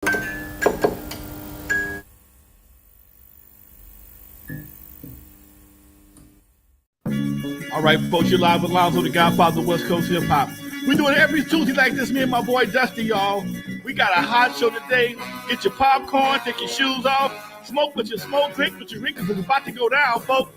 All right, folks, you're live with Lonzo, the Godfather of West Coast Hip Hop. We do it every Tuesday like this, me and my boy Dusty, y'all. We got a hot show today. Get your popcorn, take your shoes off, smoke with your smoke, drink with your drink, because it's about to go down, folks.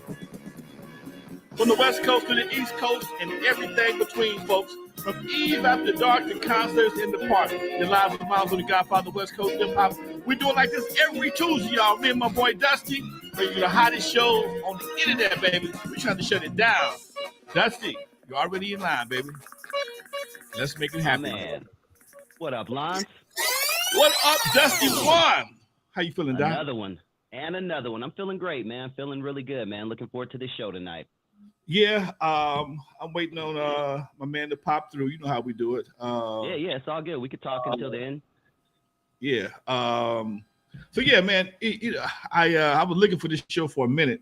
From the West Coast to the East Coast and everything between, folks. From Eve After Dark to concerts in the park. You're live with Lonzo, the Godfather of West Coast Hip Hop. We do it like this every Tuesday, y'all. Me and my boy Dusty bring you the hottest show on the internet, baby. We trying to shut it down. Dusty, you're already in line, baby. Let's make it happen. Oh, man. What up, Lance? What up, Dusty One? How you feeling, Doc? Another one. And another one. I'm feeling great, man. Feeling really good, man. Looking forward to this show tonight. Yeah, I'm waiting on my man to pop through. You know how we do it. Yeah, it's all good. We could talk until then. Yeah. So yeah, man. I was looking for this show for a minute.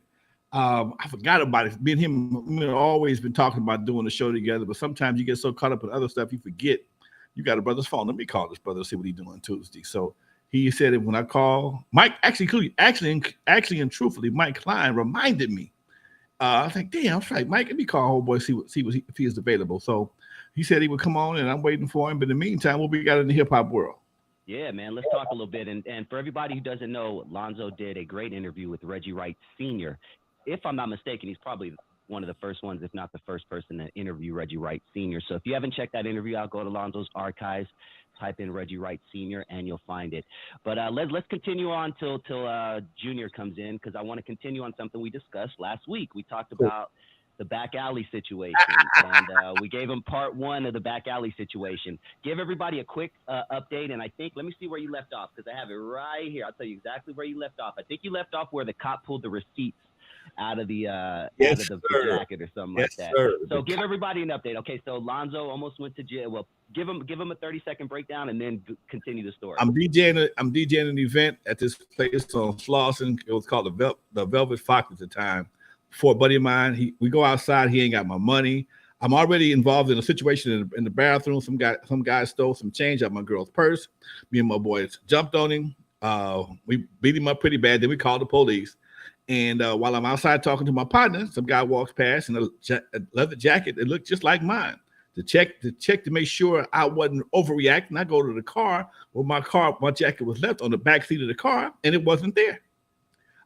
I forgot about it. Me and him always been talking about doing the show together, but sometimes you get so caught up in other stuff you forget. You got a brother's phone. Let me call this brother, see what he's doing Tuesday. So he said that when I call Mike, actually and truthfully, Mike Klein reminded me. I was like, damn, that's right, Mike. Let me call old boy, see if he is available. So he said he would come on, and I'm waiting for him. But in the meantime, what we got in the hip hop world? Yeah, man, let's talk a little bit. And for everybody who doesn't know, Lonzo did a great interview with Reggie Wright Jr. If I'm not mistaken, he's probably one of the first ones, if not the first person to interview Reggie Wright Sr. So if you haven't checked that interview out, go to Lonzo's archives, type in Reggie Wright Sr., and you'll find it. But let's continue on till Junior comes in, because I want to continue on something we discussed last week. We talked about the back alley situation, and we gave him part one of the back alley situation. Give everybody a quick update, and I think, let me see where you left off, because I have it right here. I'll tell you exactly where you left off. I think you left off where the cop pulled the receipts out of the jacket or something like that. Sir. So give everybody an update. Okay, so Lonzo almost went to jail. Well, give him a 30-second breakdown and then continue the story. I'm DJing an event at this place on Slauson. It was called the Velvet Fox at the time. For a buddy of mine, we go outside. He ain't got my money. I'm already involved in a situation in the bathroom. Some guy stole some change out of my girl's purse. Me and my boys jumped on him. We beat him up pretty bad. Then we called the police. And while I'm outside talking to my partner, some guy walks past in a leather jacket that looked just like mine. To check to make sure I wasn't overreacting, I go to the car where my jacket was left on the back seat of the car, and it wasn't there.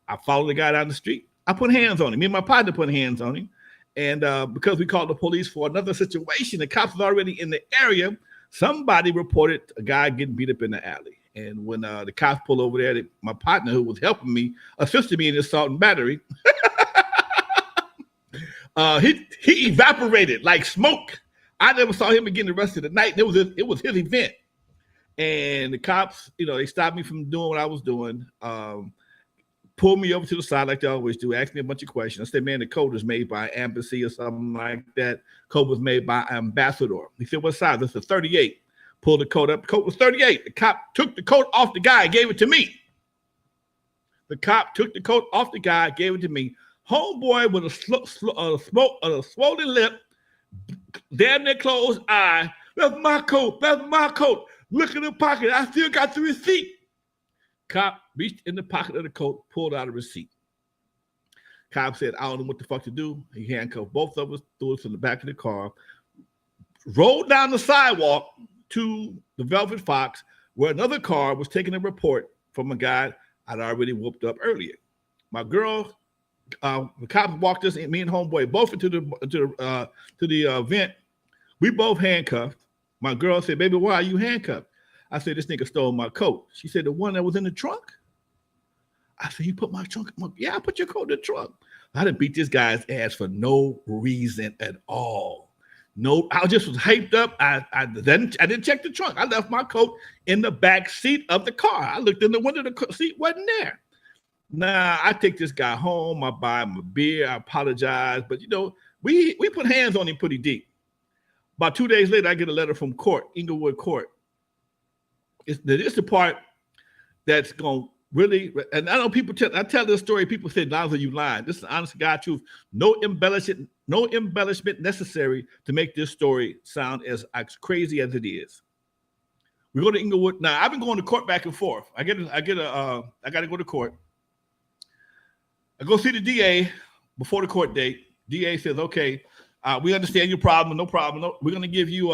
I followed the guy down the street. I put hands on him. Me and my partner put hands on him. And because we called the police for another situation, the cops was already in the area. Somebody reported a guy getting beat up in the alley. And when the cops pulled over there, my partner, who was helping me, assisted me in assault and battery. He evaporated like smoke. I never saw him again the rest of the night. It was his event. And the cops, they stopped me from doing what I was doing. Pulled me over to the side like they always do, asked me a bunch of questions. I said, man, the code was made by Embassy or something like that. Code was made by Ambassador. He said, what size? This is 38. Pulled the coat up. The coat was 38. The cop took the coat off the guy and gave it to me. The cop took the coat off the guy, gave it to me. Homeboy with a swollen lip, damn near closed eye. That's my coat. That's my coat. Look in the pocket. I still got the receipt. Cop reached in the pocket of the coat, pulled out a receipt. Cop said, I don't know what the fuck to do. He handcuffed both of us, threw us in the back of the car, rolled down the sidewalk to the Velvet Fox, where another car was taking a report from a guy I'd already whooped up earlier. My girl, the cops walked us, me and homeboy, both into the event. We both handcuffed. My girl said, baby, why are you handcuffed? I said, this nigga stole my coat. She said, the one that was in the trunk? I said, you put my trunk? Yeah, I put your coat in the trunk. I done beat this guy's ass for no reason at all. No, I just was hyped up. I didn't check the trunk. I left my coat in the back seat of the car. I looked in the window, the seat wasn't there. Nah, I take this guy home. I buy him a beer. I apologize. But, we put hands on him pretty deep. About 2 days later, I get a letter from Inglewood Court. It's the part that's going to really, and I know I tell this story, people say, Lonzo, you lying. This is honest to God truth. No embellishment necessary to make this story sound as crazy as it is. We go to Inglewood. Now I've been going to court back and forth. I got to go to court. I go see the DA before the court date. DA says, okay, we understand your problem. No problem. No, we're going to give you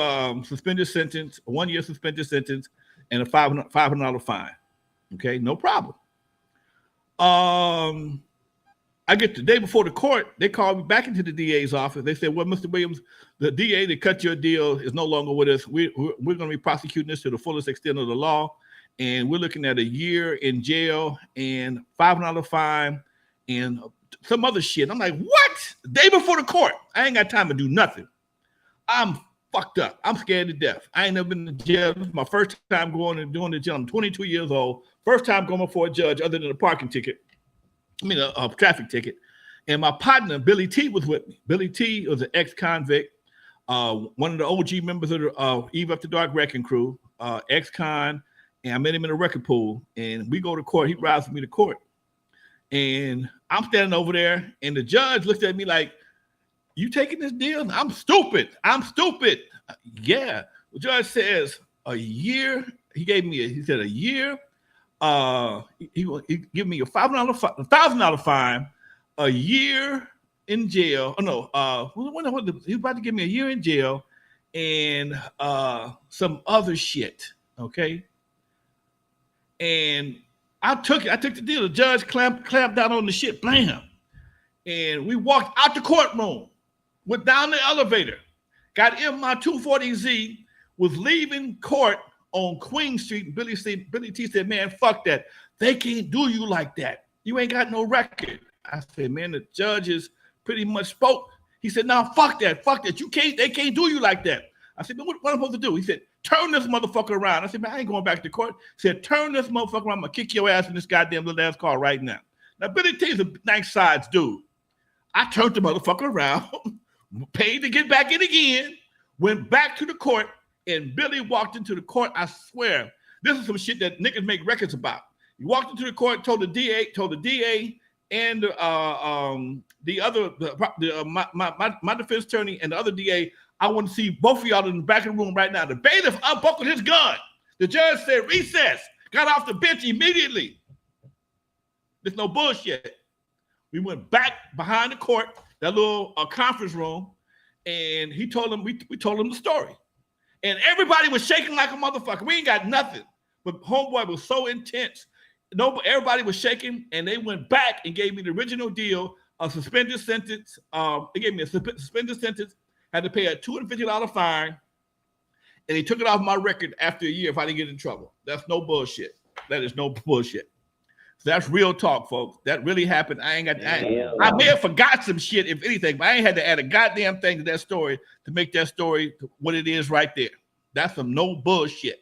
suspended sentence, a 1 year suspended sentence, and a $500 fine. Okay, no problem. I get the day before the court, they called me back into the DA's office. They said, well, Mr. Williams, the DA that cut your deal is no longer with us. We're going to be prosecuting this to the fullest extent of the law. And we're looking at a year in jail and $500 fine and some other shit. I'm like, what? The day before the court. I ain't got time to do nothing. I'm fucked up. I'm scared to death. I ain't never been to jail. This is my first time going and doing the jail. I'm 22 years old. First time going before a judge other than a parking ticket. A traffic ticket. And my partner, Billy T, was with me. Billy T was an ex-convict, one of the OG members of the Eve After Dark Wrecking Crew, ex-con, and I met him in a record pool. And we go to court. He rides with me to court. And I'm standing over there, and the judge looked at me like, you taking this deal? I'm stupid. Yeah. The judge says a year. He said a year. He give me a $1,000 fine, a year in jail. Oh no, he was about to give me a year in jail and some other shit. Okay. And I took the deal. The judge clamped down on the shit, blam. And we walked out the courtroom, went down the elevator, got in my 240Z, was leaving court on Queen Street. Billy T said, man, fuck that. They can't do you like that. You ain't got no record. I said, man, the judges pretty much spoke. He said, no, fuck that. They can't do you like that. I said, what am I supposed to do? He said, turn this motherfucker around. I said, man, I ain't going back to court. He said, turn this motherfucker around. I'm going to kick your ass in this goddamn little ass car right now. Now, Billy T's a nice sides dude. I turned the motherfucker around, paid to get back in again, went back to the court, and Billy walked into the court. I swear, this is some shit that niggas make records about. He walked into the court, told the DA, and my defense attorney and the other DA, I want to see both of y'all in the back of the room right now. The bailiff unbuckled his gun. The judge said recess. Got off the bench immediately. There's no bullshit. We went back behind the court, that little conference room, and he told him, we told him the story. And everybody was shaking like a motherfucker. We ain't got nothing. But homeboy was so intense. Everybody was shaking, and they went back and gave me the original deal, a suspended sentence. They gave me a suspended sentence, had to pay a $250 fine, and they took it off my record after a year if I didn't get in trouble. That's no bullshit. That is no bullshit. So that's real talk, folks. That really happened. I may have forgot some shit, if anything, but I ain't had to add a goddamn thing to that story to make that story what it is right there. That's some no bullshit.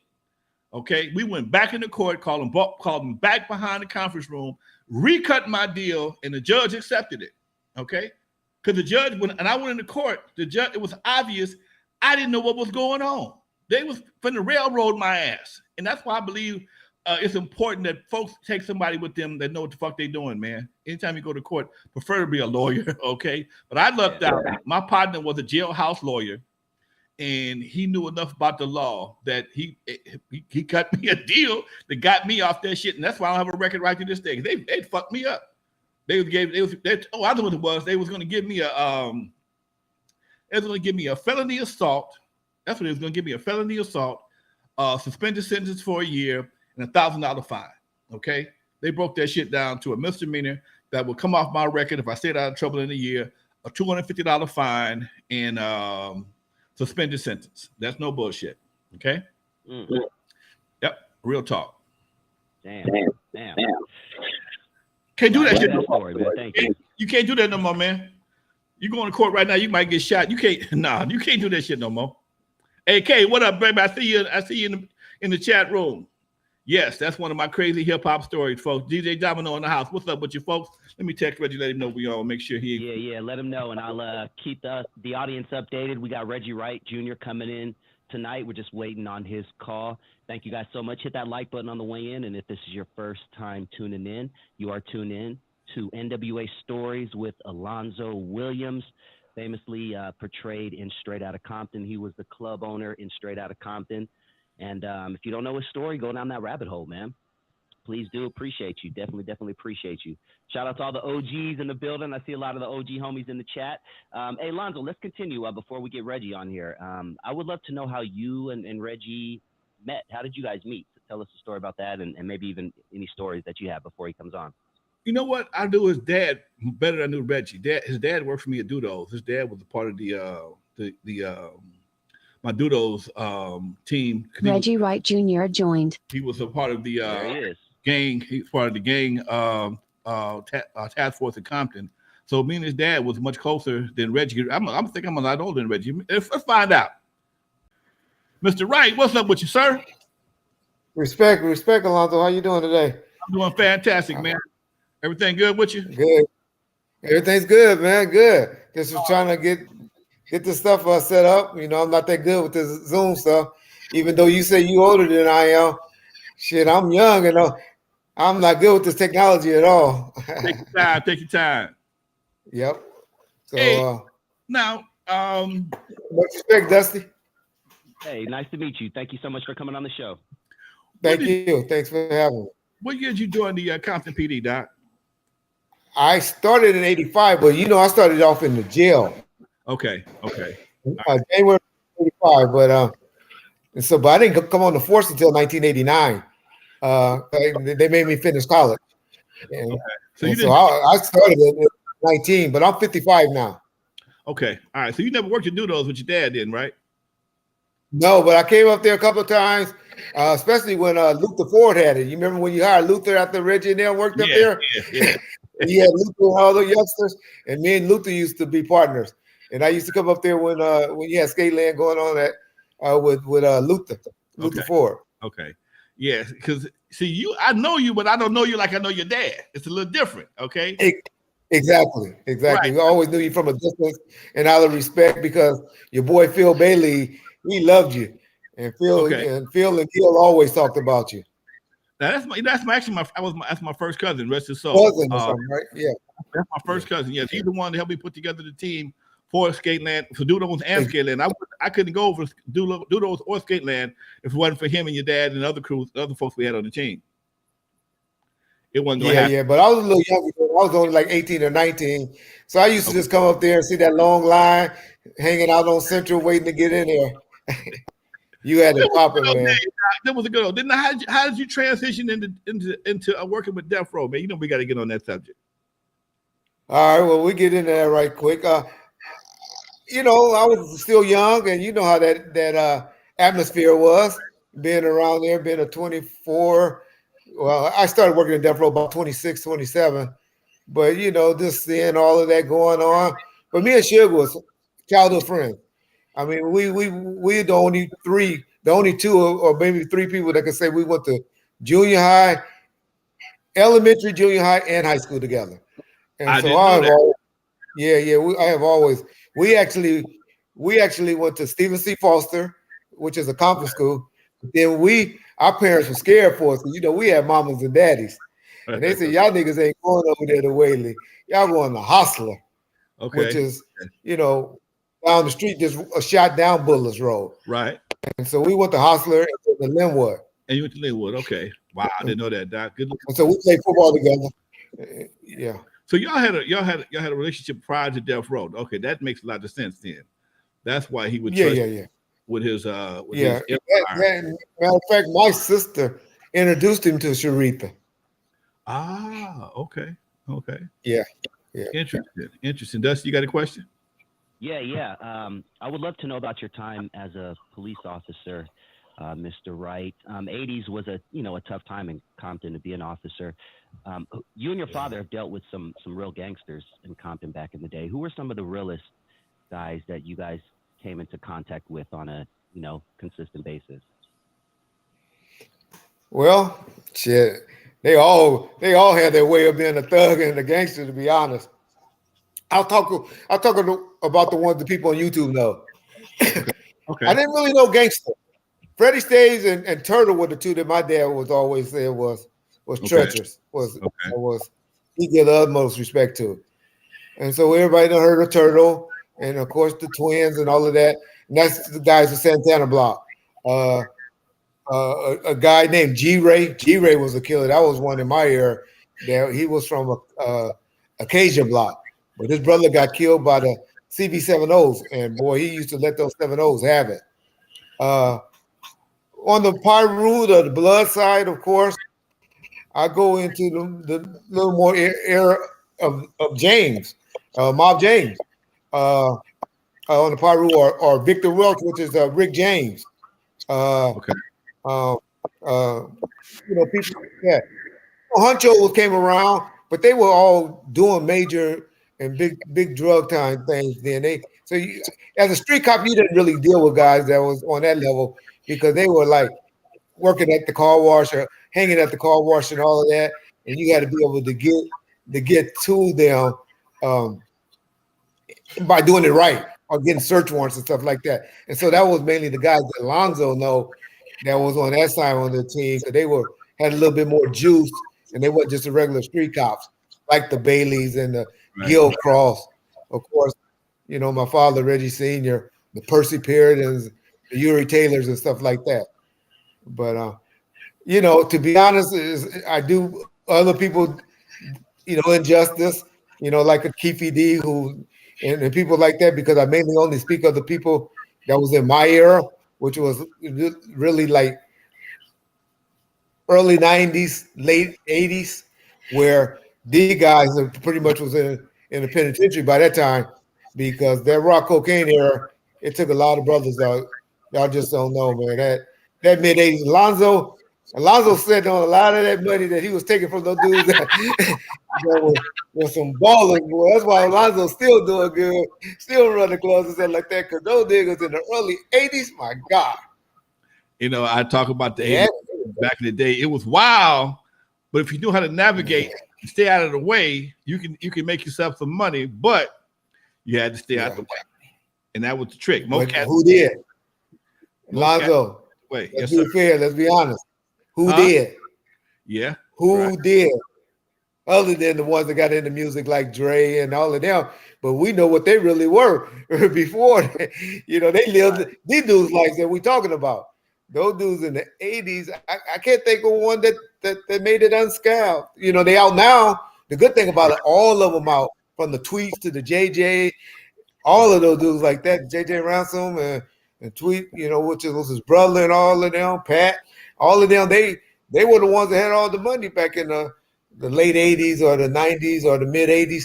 Okay, we went back in the court, called them back behind the conference room, recut my deal, and the judge accepted it. Okay, because the judge, when I went into court, it was obvious I didn't know what was going on. They was finna railroad my ass, and that's why I believe it's important that folks take somebody with them that know what the fuck they doing, man. Anytime you go to court, preferably a lawyer, okay? But I lucked out. My partner was a jailhouse lawyer, and he knew enough about the law that he cut me a deal that got me off that shit, and that's why I don't have a record right to this day. They fucked me up. I know what it was. They was going to give me a felony assault. That's what it was going to give me, a felony assault, suspended sentence for a year, and a $1,000 fine. Okay, they broke that shit down to a misdemeanor that would come off my record if I stayed out of trouble in a year, a $250 fine, and suspended sentence. That's no bullshit. Okay. Mm-hmm. Yep. Real talk. Damn. Can't do that shit no more. You can't do that no more, man. You go to court right now, you might get shot. You can't do that shit no more. Hey, Kay, what up, baby? I see you in the chat room. Yes, that's one of my crazy hip hop stories, folks. DJ Domino in the house. What's up with you, folks? Let me text Reggie, let him know we all make sure he. Yeah. Let him know, and I'll keep the audience updated. We got Reggie Wright Jr. coming in tonight. We're just waiting on his call. Thank you guys so much. Hit that like button on the way in, and if this is your first time tuning in, you are tuned in to N.W.A. Stories with Alonzo Williams, famously portrayed in Straight Outta Compton. He was the club owner in Straight Outta Compton. And if you don't know his story, go down that rabbit hole, man. Please do. Appreciate you. Definitely appreciate you. Shout out to all the OGs in the building. I see a lot of the OG homies in the chat. Hey, Lonzo, let's continue before we get Reggie on here. I would love to know how you and Reggie met. How did you guys meet? Tell us a story about that, and maybe even any stories that you have before he comes on. You know what? I knew his dad better than I knew Reggie. His dad worked for me at Dudos. His dad was a part of my Dudos team. Reggie Wright Jr. joined. He was a part of the There he is. gang. He's part of the gang task force in Compton. So me and his dad was much closer than Reggie. I'm thinking I'm a lot older than Reggie. Let's find out. Mr. Wright, what's up with you, sir? Respect, Alonzo. How you doing today? I'm doing fantastic, man. Everything good with you? Good. Everything's good, man. Good. Just was trying to get this stuff set up. You know, I'm not that good with this Zoom stuff. Even though you say you older than I am, shit, I'm young and I'm not good with this technology at all. Take your time. Take your time. Yep. So hey, now, much respect, Dusty. Hey, nice to meet you. Thank you so much for coming on the show. Thank you. Thanks for having me. What year did you join the Compton PD, Doc? I started in '85, but I started off in the jail. Okay. January '85, but I didn't come on the force until 1989. They made me finish college. And, okay. So I started at 19, but I'm 55 now. Okay. All right. So you never worked at Dudos with your dad then, right? No, but I came up there a couple of times, especially when Luther Ford had it. You remember when you hired Luther after Reggie and them worked up there? Yeah. He had Luther and all the youngsters, and me and Luther used to be partners. And I used to come up there when you had Skateland going on with Luther Ford. Okay. Yeah, because see, I know you, but I don't know you like I know your dad. It's a little different, okay? Exactly. Right. We always knew you from a distance and out of respect because your boy Phil Bailey, he loved you, and Phil and Gil always talked about you. Now that's my first cousin, rest his soul. Cousin or something, right? Yeah, that's my first cousin. Yes, he's the one that helped me put together the team for Skateland, for Dudos and Skateland. I couldn't go over Dudos or Skateland if it wasn't for him and your dad and other folks we had on the team. It wasn't going to happen. Yeah, but I was a little younger. I was only like 18 or 19. So I used to just come up there and see that long line hanging out on Central waiting to get in there. You had to pop it, man. That was a good one. How did you transition into working with Death Row, man? You know we got to get on that subject. All right, well, we get into that right quick. I was still young, and you know how that atmosphere was, being around there, being a 24. Well, I started working in Death Row about 26, 27. But, just seeing all of that going on. But me and Suge was childhood friends. I mean, we the only two or maybe three people that can say we went to junior high, elementary, junior high, and high school together. And we actually went to Stephen C. Foster, which is a Compton school. Then our parents were scared for us because we had mamas and daddies. And they said, y'all niggas ain't going over there to Whaley. Y'all going to Hostler, which is, down the street, just a shot down Bullis Road. Right. And so we went to Hostler and to Linwood. And you went to Linwood, okay. Wow, I didn't know that, Doc. Good. And so we played football together. Yeah. So y'all had a relationship prior to Death Row. Okay, that makes a lot of sense then. That's why he would trust with his his matter of fact, my sister introduced him to Sharitha. Ah, okay. Yeah. Interesting. Dusty, you got a question? Yeah. I would love to know about your time as a police officer, Mr. Wright. 80s was a tough time in Compton to be an officer. You and your father have dealt with some real gangsters in Compton back in the day. Who were some of the realest guys that you guys came into contact with on a consistent basis? Well, shit, they all had their way of being a thug and a gangster. To be honest, I'll talk about the ones that people on YouTube know. Okay. I didn't really know gangster. Freddie Stays and Turtle were the two that my dad was always there was treacherous. He gave the utmost respect to. And so everybody done heard of Turtle, and of course the twins and all of that. And that's the guys at Santana Block. a guy named G-Ray. G-Ray was a killer. That was one in my era. That he was from a Acacia block, but his brother got killed by the CB7Os, and boy, he used to let those 7Os have it. On the Pyru, the blood side, of course, I go into the little more era of James, Mob James. On the Pyru, or Victor Welch, which is Rick James. Okay. People, yeah. Huncho came around, but they were all doing major and big drug time things then. As a street cop, you didn't really deal with guys that was on that level because they were like working at the car wash or hanging at the car wash and all of that, and you had to be able to get to them by doing it right or getting search warrants and stuff like that. And so that was mainly the guys that Alonzo know that was on that side on the team. So they had a little bit more juice, and they weren't just the regular street cops like the Baileys and the Gil Cross. Of course, my father, Reggie Sr., the Percy Peardons, the Uri Taylors and stuff like that. But, to be honest, I do other people, injustice, like a Keefe D and people like that, because I mainly only speak of the people that was in my era, which was really like early 90s, late 80s, where these guys pretty much was in the penitentiary by that time, because that rock cocaine era, it took a lot of brothers out. Y'all just don't know, man. That mid-80s, Alonzo said on a lot of that money that he was taking from those dudes that were some ballers. Boy. That's why Alonzo's still doing good, still running clubs and stuff like that, because those niggas in the early 80s, my God. I talk about the 80s back in the day. It was wild, but if you knew how to navigate and stay out of the way, you can make yourself some money, but you had to stay out of the way. And that was the trick. Who did? Alonzo. Wait, let's be fair. Let's be honest. Who did? Yeah. Who did? Other than the ones that got into music like Dre and all of them. But we know what they really were before. They lived. These dudes like that we talking about. Those dudes in the 80s, I can't think of one that made it unscathed. They out now. The good thing about it, all of them out, from the Tweets to the JJ, all of those dudes like that, JJ Ransom and Tweet, which was his brother and all of them, Pat, all of them, they were the ones that had all the money back in the late 80s or the 90s or the mid 80s.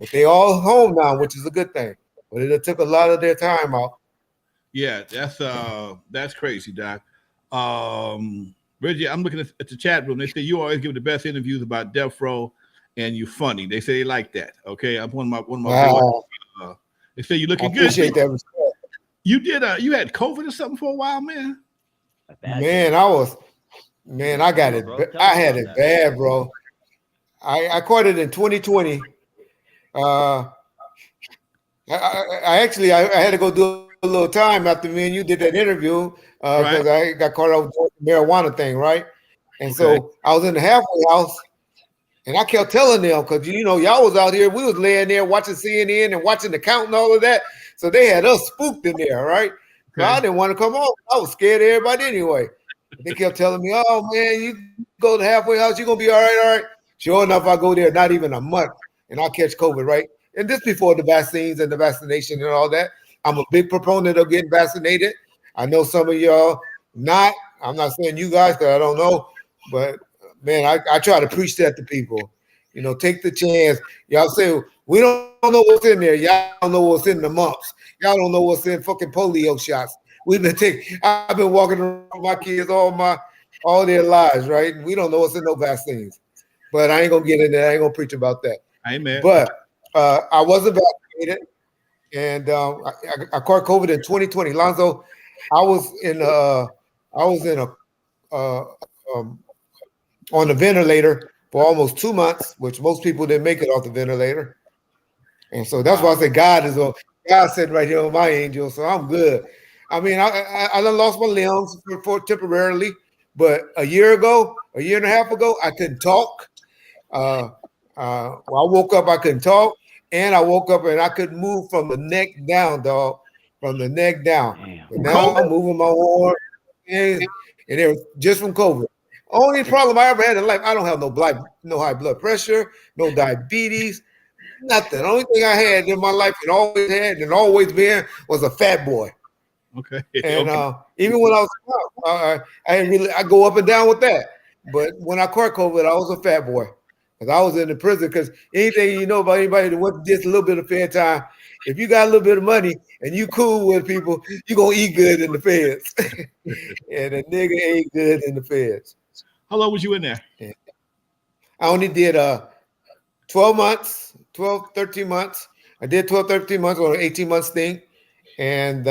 But they all home now, which is a good thing. But it took a lot of their time out. Yeah, that's crazy, Doc. Reggie, I'm looking at the chat room. They say you always give the best interviews about Death Row, and you're funny. They say they like that. Okay, I'm one of my boys. They say you're looking good. Appreciate that respect. You did you had COVID or something for a while, man? Man, I got it. I had it bad, bro. I caught it in 2020. I had to go do a little time after me and you did that interview because I got caught up with the marijuana thing, right? And so I was in the halfway house, and I kept telling them, because y'all was out here, we was laying there watching CNN and watching the count and all of that. So they had us spooked in there, right? So I didn't want to come home. I was scared of everybody anyway. They kept telling me, "Oh man, you go to the halfway house, you're gonna be all right, all right." Sure enough, I go there not even a month, and I'll catch COVID, right? And this before the vaccines and the vaccination and all that. I'm a big proponent of getting vaccinated. I know some of y'all not. I'm not saying you guys, because I don't know, but man, I try to preach that to people. Take the chance. Y'all say we don't know what's in there. Y'all don't know what's in the mumps. Y'all don't know what's in fucking polio shots. I've been walking around with my kids all their lives, right? We don't know what's in no vaccines. But I ain't gonna get in there. I ain't gonna preach about that. Amen. But I wasn't vaccinated, and I caught COVID in 2020. Lonzo, I was on the ventilator for almost 2 months, which most people didn't make it off the ventilator. And so that's why I said God sitting right here on my angel, so I'm good. I mean, I done lost my limbs for temporarily, but a year and a half ago, I couldn't talk. I woke up, I couldn't talk, and I woke up and I couldn't move from the neck down, dog. From the neck down. But now I'm moving my arm. And and it was just from COVID. Only problem I ever had in life, I don't have no high blood pressure, no diabetes, nothing. The only thing I had in my life and always had and always been was a fat boy. Okay. And Okay. even when I was I go up and down with that. But when I caught COVID, I was a fat boy because I was in the prison. Because anything you know about anybody that wants just a little bit of fair time, if you got a little bit of money and you cool with people, you gonna eat good in the feds. And a nigga ain't good in the feds. How long was you in there? I only did 12 months, 12, 13 months. I did 12, 13 months on an 18-month thing. And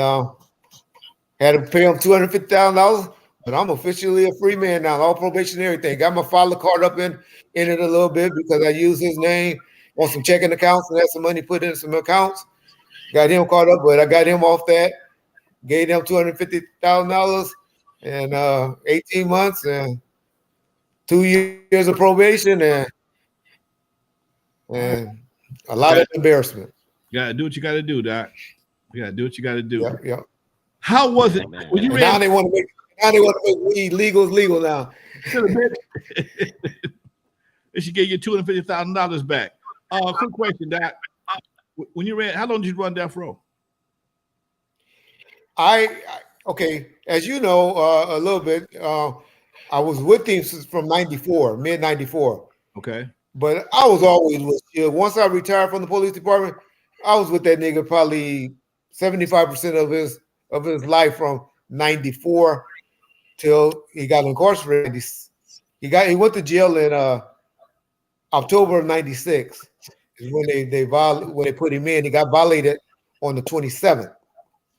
had to pay him $250,000, but I'm officially a free man now. All probation and everything. Got my father caught up in it a little bit because I used his name on some checking accounts and had some money put in some accounts. Got him caught up, but I got him off that. Gave him $250,000 and 18 months and 2 years of probation and a lot of embarrassment. You gotta do what you gotta do, Doc. You gotta do what you gotta do. Yep. How was it when you now ran? they want to make weed legal now. They should give you $250,000 back. Quick question, Doc. When you ran, how long did you run death row? Okay, as you know, a little bit. I was with him from '94, mid '94. Okay. But I was always with you. Once I retired from the police department, I was with that nigga probably 75% of his life from '94 till he got incarcerated. He went to jail in October of '96. Is when when they put him in. He got violated on the 27th.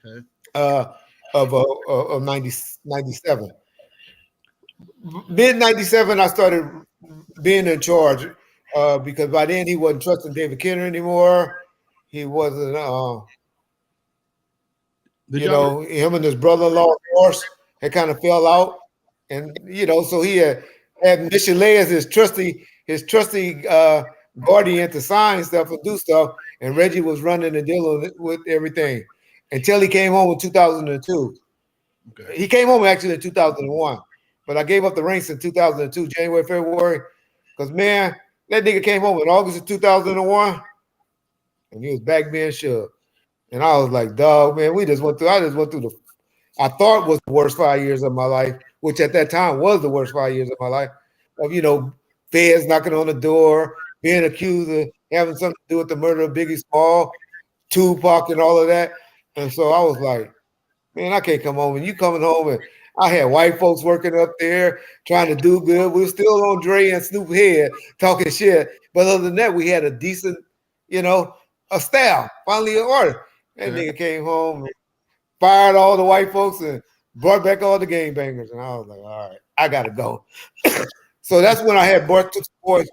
Okay. Of 97. Mid 97, I started being in charge because by then he wasn't trusting David Kenner anymore. He wasn't, him and his brother-in-law, of course, had kind of fell out. And, so he had Michelet as his trusty guardian to sign stuff and do stuff. And Reggie was running and dealing with everything until he came home in 2002. Okay. He came home actually in 2001, but I gave up the ranks in 2002, January, February, because, man, that nigga came home in August of 2001, and he was back being shoved. And I was like, dog, man, I just went through I thought was the worst 5 years of my life, which at that time was the worst 5 years of my life, of, feds knocking on the door, being accused of having something to do with the murder of Biggie Small, Tupac and all of that. And so I was like, man, I can't come home. And you coming home, and I had white folks working up there trying to do good. We were still on Dre and Snoop head talking shit. But other than that, we had a decent, a staff, finally an order. That nigga came home and fired all the white folks and brought back all the gangbangers. And I was like, all right, I got to go. So that's when I had brought two boys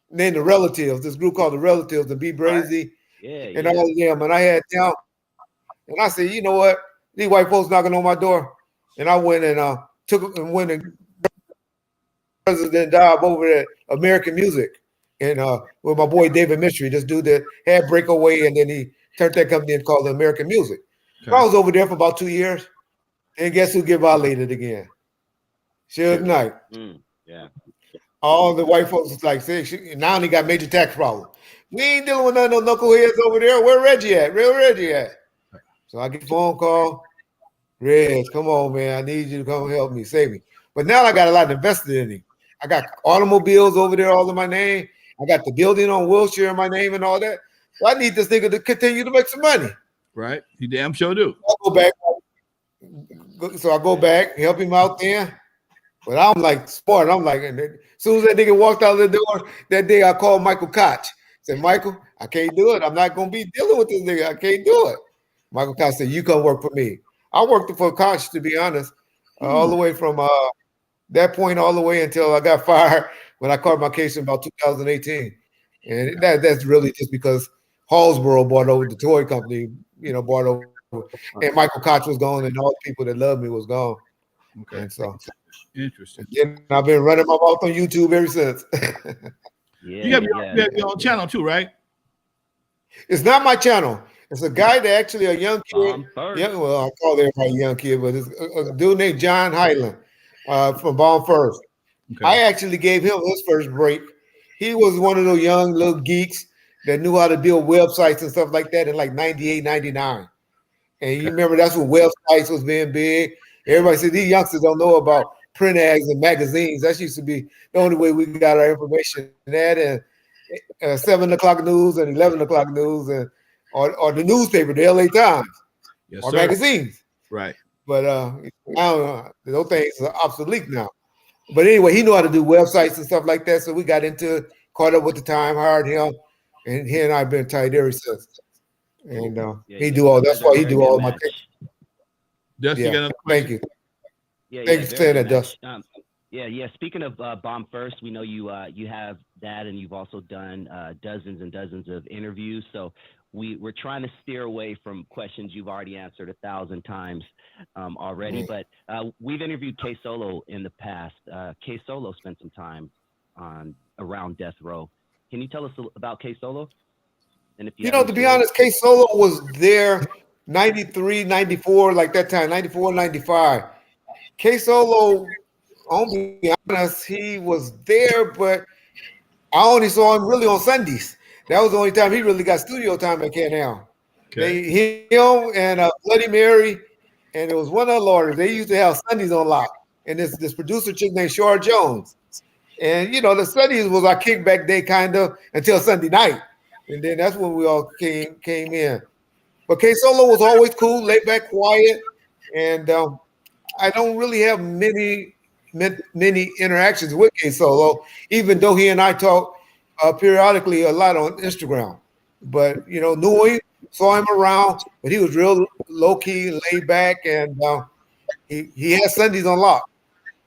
named the Relatives, this group called the Relatives, and B. Brazy and all of them. And I had them. And I said, you know what? These white folks knocking on my door. And I went and went and president job over at American Music. And with my boy David Mystery, this dude that had Breakaway, and then he turned that company and called it American Music. Okay. So I was over there for about 2 years. And guess who get violated again? Suge Knight. Yeah. All the white folks was like, say, now he got major tax problems. We ain't dealing with none of no knuckleheads over there. Where Reggie at? Where Reggie at? So I get a phone call. Reg, come on, man. I need you to come help me, save me. But now I got a lot invested in him. I got automobiles over there all in my name. I got the building on Wilshire in my name and all that. So I need this nigga to continue to make some money. Right. You damn sure do. I go back. So I go back, help him out there. But I'm like smart. I'm like, as soon as that nigga walked out the door, that day I called Michael Koch. Said, Michael, I can't do it. I'm not going to be dealing with this nigga. I can't do it. Michael Koch said, you come work for me. I worked for Koch, to be honest, all the way from that point all the way until I got fired when I caught my case in about 2018. And that's really just because Hallsboro bought over the toy company, bought over. And Michael Koch was gone, and all the people that loved me was gone. Okay. And so interesting. And I've been running my mouth on YouTube ever since. You have your own channel too, right? It's not my channel. It's a guy that actually a young kid. Yeah, well, I call everybody a young kid, but it's a dude named John Hyland. from Bomb First. Okay. I actually gave him his first break. He was one of those young little geeks that knew how to build websites and stuff like that in like 98, 99. And you remember that's when websites was being big. Everybody said these youngsters don't know about print ads and magazines. That used to be the only way we got our information. That and 7 o'clock news and 11 o'clock news and or the newspaper, the LA Times, Yes, or sir. magazines. Right. But now those things are obsolete now. But anyway, he knew how to do websites and stuff like that. So we got into it, caught up with the time, hired him, and he and I have been tight ever since. And he do all. That's why he do all my. Dusty, got another thank question? you. Thank you for saying that, Dusty. Yeah. Speaking of Bomb First, we know you have that, and you've also done dozens and dozens of interviews. So we're trying to steer away from questions you've already answered 1,000 times already. But we've interviewed K Solo in the past. K Solo spent some time around death row. Can you tell us about K Solo? And if to be honest, K Solo was there 93, 94, like that time, 94, 95. K Solo, I'll be honest, he was there, but I only saw him really on Sundays. That was the only time he really got studio time at Can-Am. Okay. Him and Bloody Mary, and it was one other artist. They used to have Sundays on lock. And this producer chick named Shar Jones. And the Sundays was our kickback day kind of until Sunday night. And then that's when we all came in. But K Solo was always cool, laid back, quiet, and I don't really have many interactions with K Solo, even though he and I talk periodically a lot on Instagram. But knew him, saw him around, but he was real low key, laid back, and he had Sundays on lock.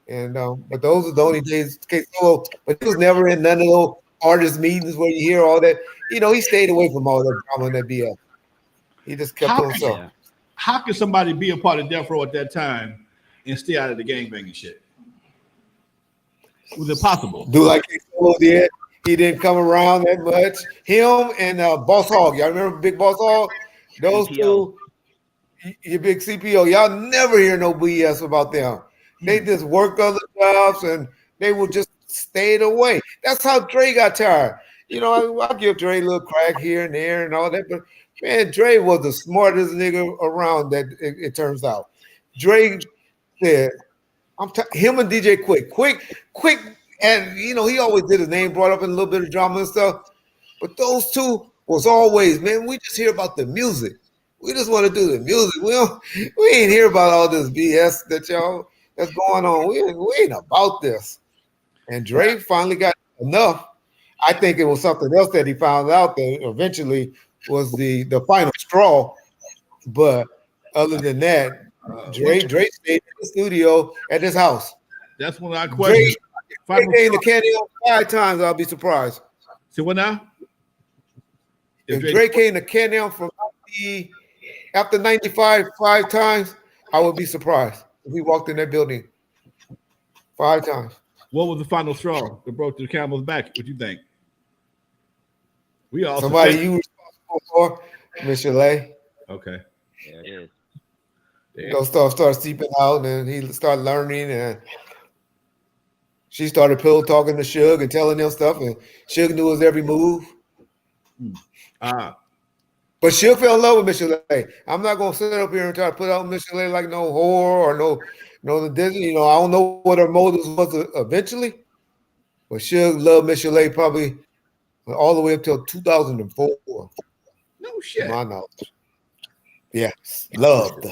And but those are the only days K Solo. But he was never in none of those artist meetings where you hear all that. He stayed away from all that drama and that BS. He just kept to himself. How could somebody be a part of Death Row at that time and stay out of the gangbanging shit? Was it possible? Do like K Solo did. He didn't come around that much. Him and Boss Hog. Y'all remember Big Boss Hog? Those two, your big CPO. Y'all never hear no BS about them. They just worked other jobs and they would just stayed away. That's how Dre got tired. I give Dre a little crack here and there and all that, but man, Dre was the smartest nigga around. That it turns out. Dre said, him and DJ Quick, and he always did his name brought up in a little bit of drama and stuff. But those two was always, man, we just hear about the music. We just want to do the music. We ain't hear about all this BS that's going on. We ain't about this. And Dre finally got enough. I think it was something else that he found out that eventually was the final straw. But other than that, Dre stayed in the studio at his house. That's one of our questions. Dre came to Can-Am 5 times, I'll be surprised. See what now? If Dre came to Can-Am from after 95 5 times, I would be surprised if he walked in that building 5 times. What was the final straw that broke the camel's back? What you think? We all somebody you responsible for, Miss Chalet. Okay. There it is. Go start seeping out, and he started learning, and she started pillow talking to Suge and telling him stuff, and Suge knew his every move. But Suge fell in love with Miss Chalet. I'm not gonna sit up here and try to put out Miss Chalet like no whore or no Disney. I don't know what her motives was eventually, but Suge loved Miss Chalet probably all the way up till 2004. No shit. My knowledge. Yeah, loved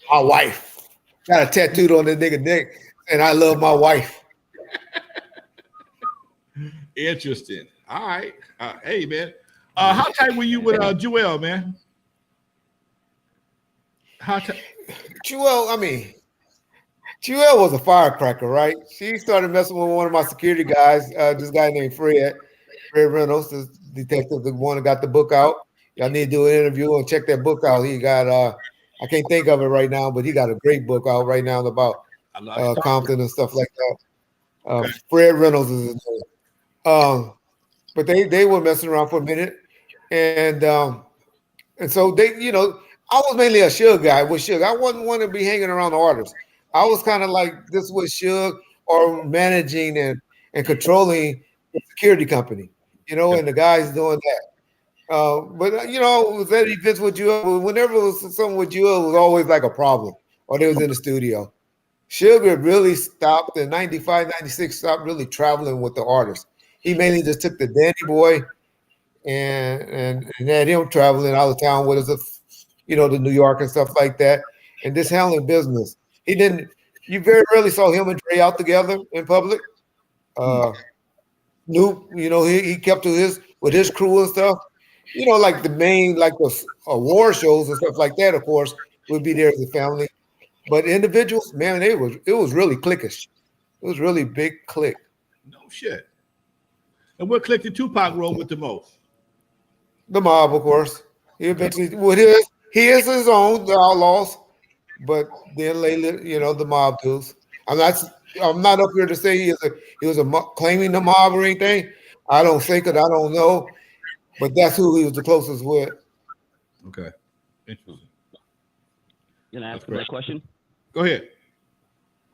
my wife. Got a tattooed on this nigga neck, and I love my wife. Interesting. All right. Hey, man. How tight were you with Joel, man? How tight? Joel was a firecracker, right? She started messing with one of my security guys, this guy named Fred Reynolds, the detective, the one that got the book out. Y'all need to do an interview and check that book out. He got, I can't think of it right now, but he got a great book out right now about Compton and stuff like that. Fred Reynolds is his name. But they were messing around for a minute. And so they, I was mainly a Suge guy with Suge. I wasn't want to be hanging around the artists. I was kind of like this was Suge or managing and controlling the security company, and the guys doing that. But with that events with you, whenever it was something with you, it was always like a problem, or they was in the studio. Sugar really stopped in 95, 96, stopped really traveling with the artists. He mainly just took the Danny Boy and had him traveling out of town with us, to New York and stuff like that, and just handling business. He didn't. You very rarely saw him and Dre out together in public. Snoop, he kept to his crew and stuff. Like the main, like the war shows and stuff like that. Of course, would be there as a family. But individuals, man, it was really cliquish. It was really big click. No shit. And what clique did Tupac roll with the most? The mob, of course. He eventually he is his own, the outlaws, but then lately, the mob dudes. I'm not up here to say he was claiming the mob or anything. I don't think it. I don't know, but that's who he was the closest with. Okay, interesting. You gonna ask another question? Go ahead.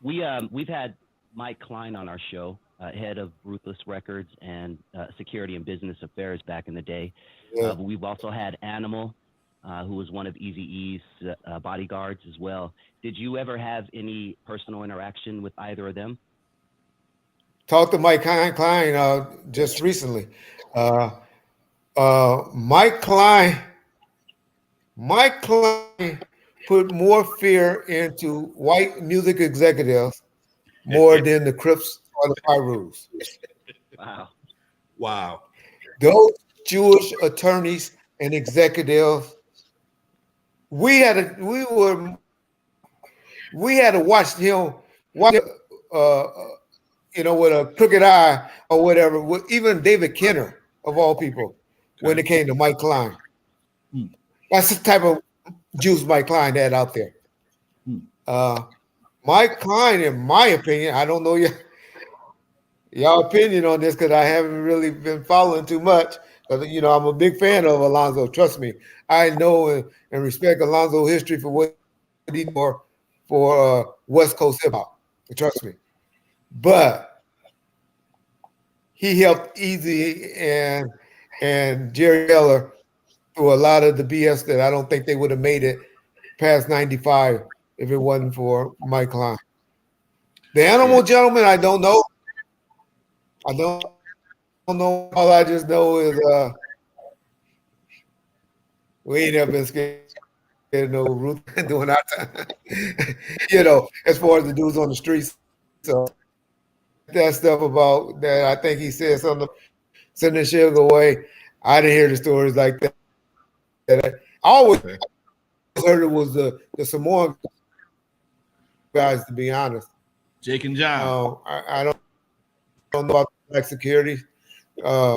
We've had Mike Klein on our show, head of Ruthless Records and security and business affairs back in the day. Yeah. We've also had Animal, who was one of Eazy-E's bodyguards as well. Did you ever have any personal interaction with either of them? Talked to Mike Klein just recently. Mike Klein put more fear into white music executives more than the Crips or the Pyrus. Wow. Those Jewish attorneys and executives, we had to watch him with a crooked eye or whatever. With even David Kenner of all people, when it came to Mike Klein. That's the type of juice Mike Klein had out there. Mike Klein, in my opinion, I don't know y'all opinion on this because I haven't really been following too much. Because I'm a big fan of Alonzo. Trust me, I know and respect Alonzo's history for what he did for West Coast hip hop. Trust me, but he helped Eazy and Jerry Heller through a lot of the BS that I don't think they would have made it past 95 if it wasn't for Mike Klein. The Animal Gentleman, I don't know. I don't know. All I just know is we ain't never been scared of no Ruth doing our time. As far as the dudes on the streets. So that stuff about that, I think he said something, sending Suge away. I didn't hear the stories like that. I always heard it was the Samoan guys, to be honest. Jake and John. I don't know about black security. I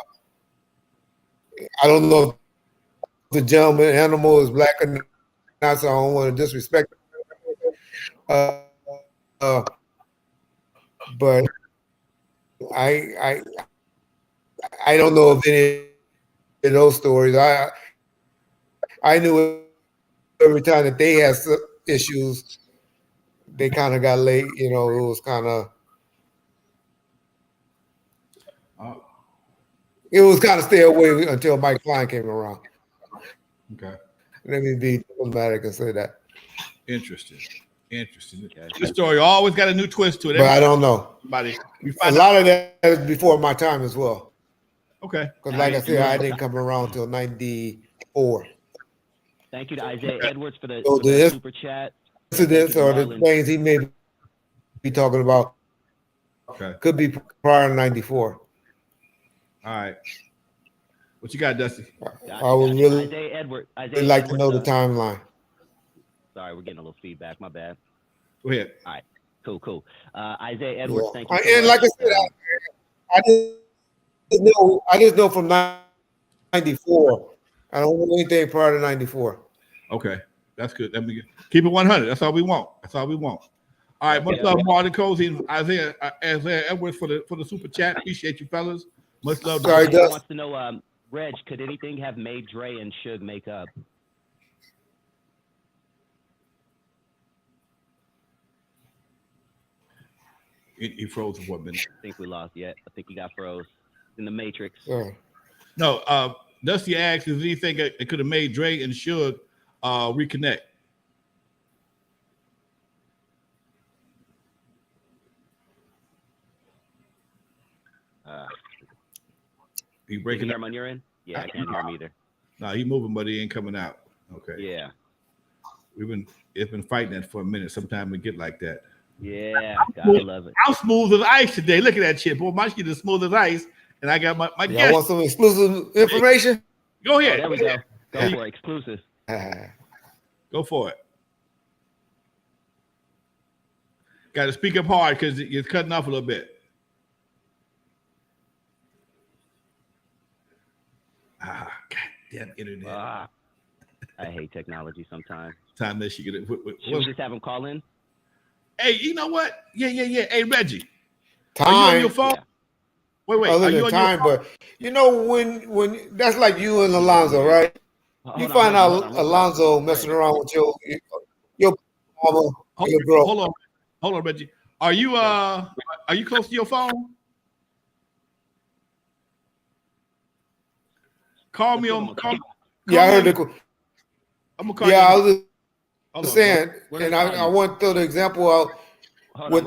don't know if the gentleman Animal is black or not, so I don't want to disrespect him. But I don't know of any of those stories. I knew every time that they had issues, they kind of got late. It was kind of stay away until Mike Klein came around. Okay. Let me be diplomatic and say that. Interesting. Okay. This story always got a new twist to it. But I don't know. A lot of that is before my time as well. Okay. Because like I said, I didn't come around until 94. Thank you to Isaiah Edwards for the super chat. Incidents or the things he may be talking about could be prior to 94. All right. What you got, Dusty? I would really Isaiah Edwards, like to know the timeline. Sorry, we're getting a little feedback. My bad. Go ahead. All right. Cool. Isaiah Edwards, thank you. And like I said, I just know from 94. I don't know anything prior to 94. Okay. That's good. Keep it 100. That's all we want. All right. Much love, Martin Cozy and Isaiah Edwards for the super chat. Appreciate you, fellas. Much love. Sorry, Doug wants to know, Reg, could anything have made Dre and Suge make up? He froze for 1 minute. I think we lost yet. I think he got froze in the Matrix. No, Dusty asked, is there anything that could have made Dre and Suge reconnect? He breaking hear up him on your end? Yeah, I can't hear him either. No, he moving, but he ain't coming out. Okay. Yeah. It's been fighting that for a minute. Sometimes we get like that. Yeah, gotta love it. I'm smooth as ice today. Look at that shit, boy. My shit is smooth as ice, and I got my guest. Want some exclusive information? Go ahead. There we go. Go for it. Exclusive. Go for it. Got to speak up hard because it's cutting off a little bit. God damn internet. I hate technology sometimes. Time that she get it. Should we just have him call in? Hey, you know what? Yeah. Hey, Reggie. Time. Are you on your phone? Yeah. Wait. Other Are you than on time, your phone? but when that's like you and Alonzo, right? You find out Alonzo messing around with your mama, your girl. Hold on, Reggie. Are you close to your phone? Call me on. Yeah, I heard the. I'm gonna call you. Yeah, I was Hold saying, and I want to throw the example out with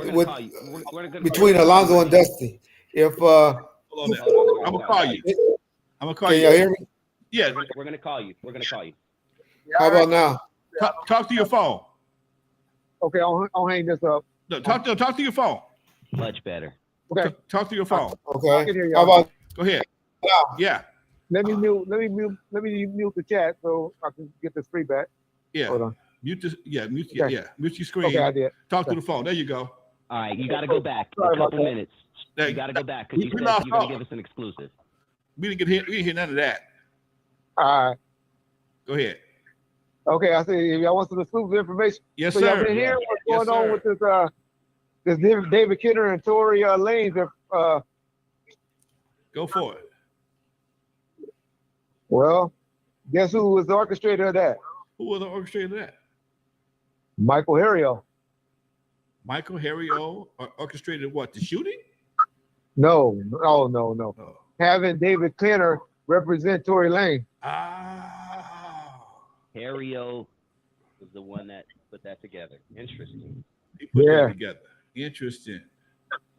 between Alonzo and Dusty. If hold on there. I'm gonna call you. I'm gonna call you. Can y'all hear me? Yeah, we're gonna call you. We're gonna call you. How about now? Talk to your phone. Okay, I'll hang this up. No, talk to your phone. Much better. Okay. Talk to your phone. Okay. I can hear How y'all. about Go ahead. Yeah. Let me mute the chat so I can get this feedback. Yeah. Hold on. Mute this. Yeah. Mute. Okay. Yeah. Mute your screen. Okay, I did. Talk to the phone. There you go. All right, you got to go back Sorry a about couple that. minutes. Hey, You got to go back because you we said lost you're going all. to give us an exclusive. We didn't hear none of that. All right. Go ahead. Okay, I see. If y'all want some exclusive information, Yes, so y'all sir. been hearing Yes, what's going on sir. with this David Kidder and Tory Lanez. Go for it. Well, guess who was the orchestrator of that? Who was the orchestrator of that? Michael Harrio. Michael Harrio orchestrated what? The shooting? No. Oh. Having David Kidder represent Tory Lanez. Harrio was the one that put that together. Interesting. He put that together. Interesting.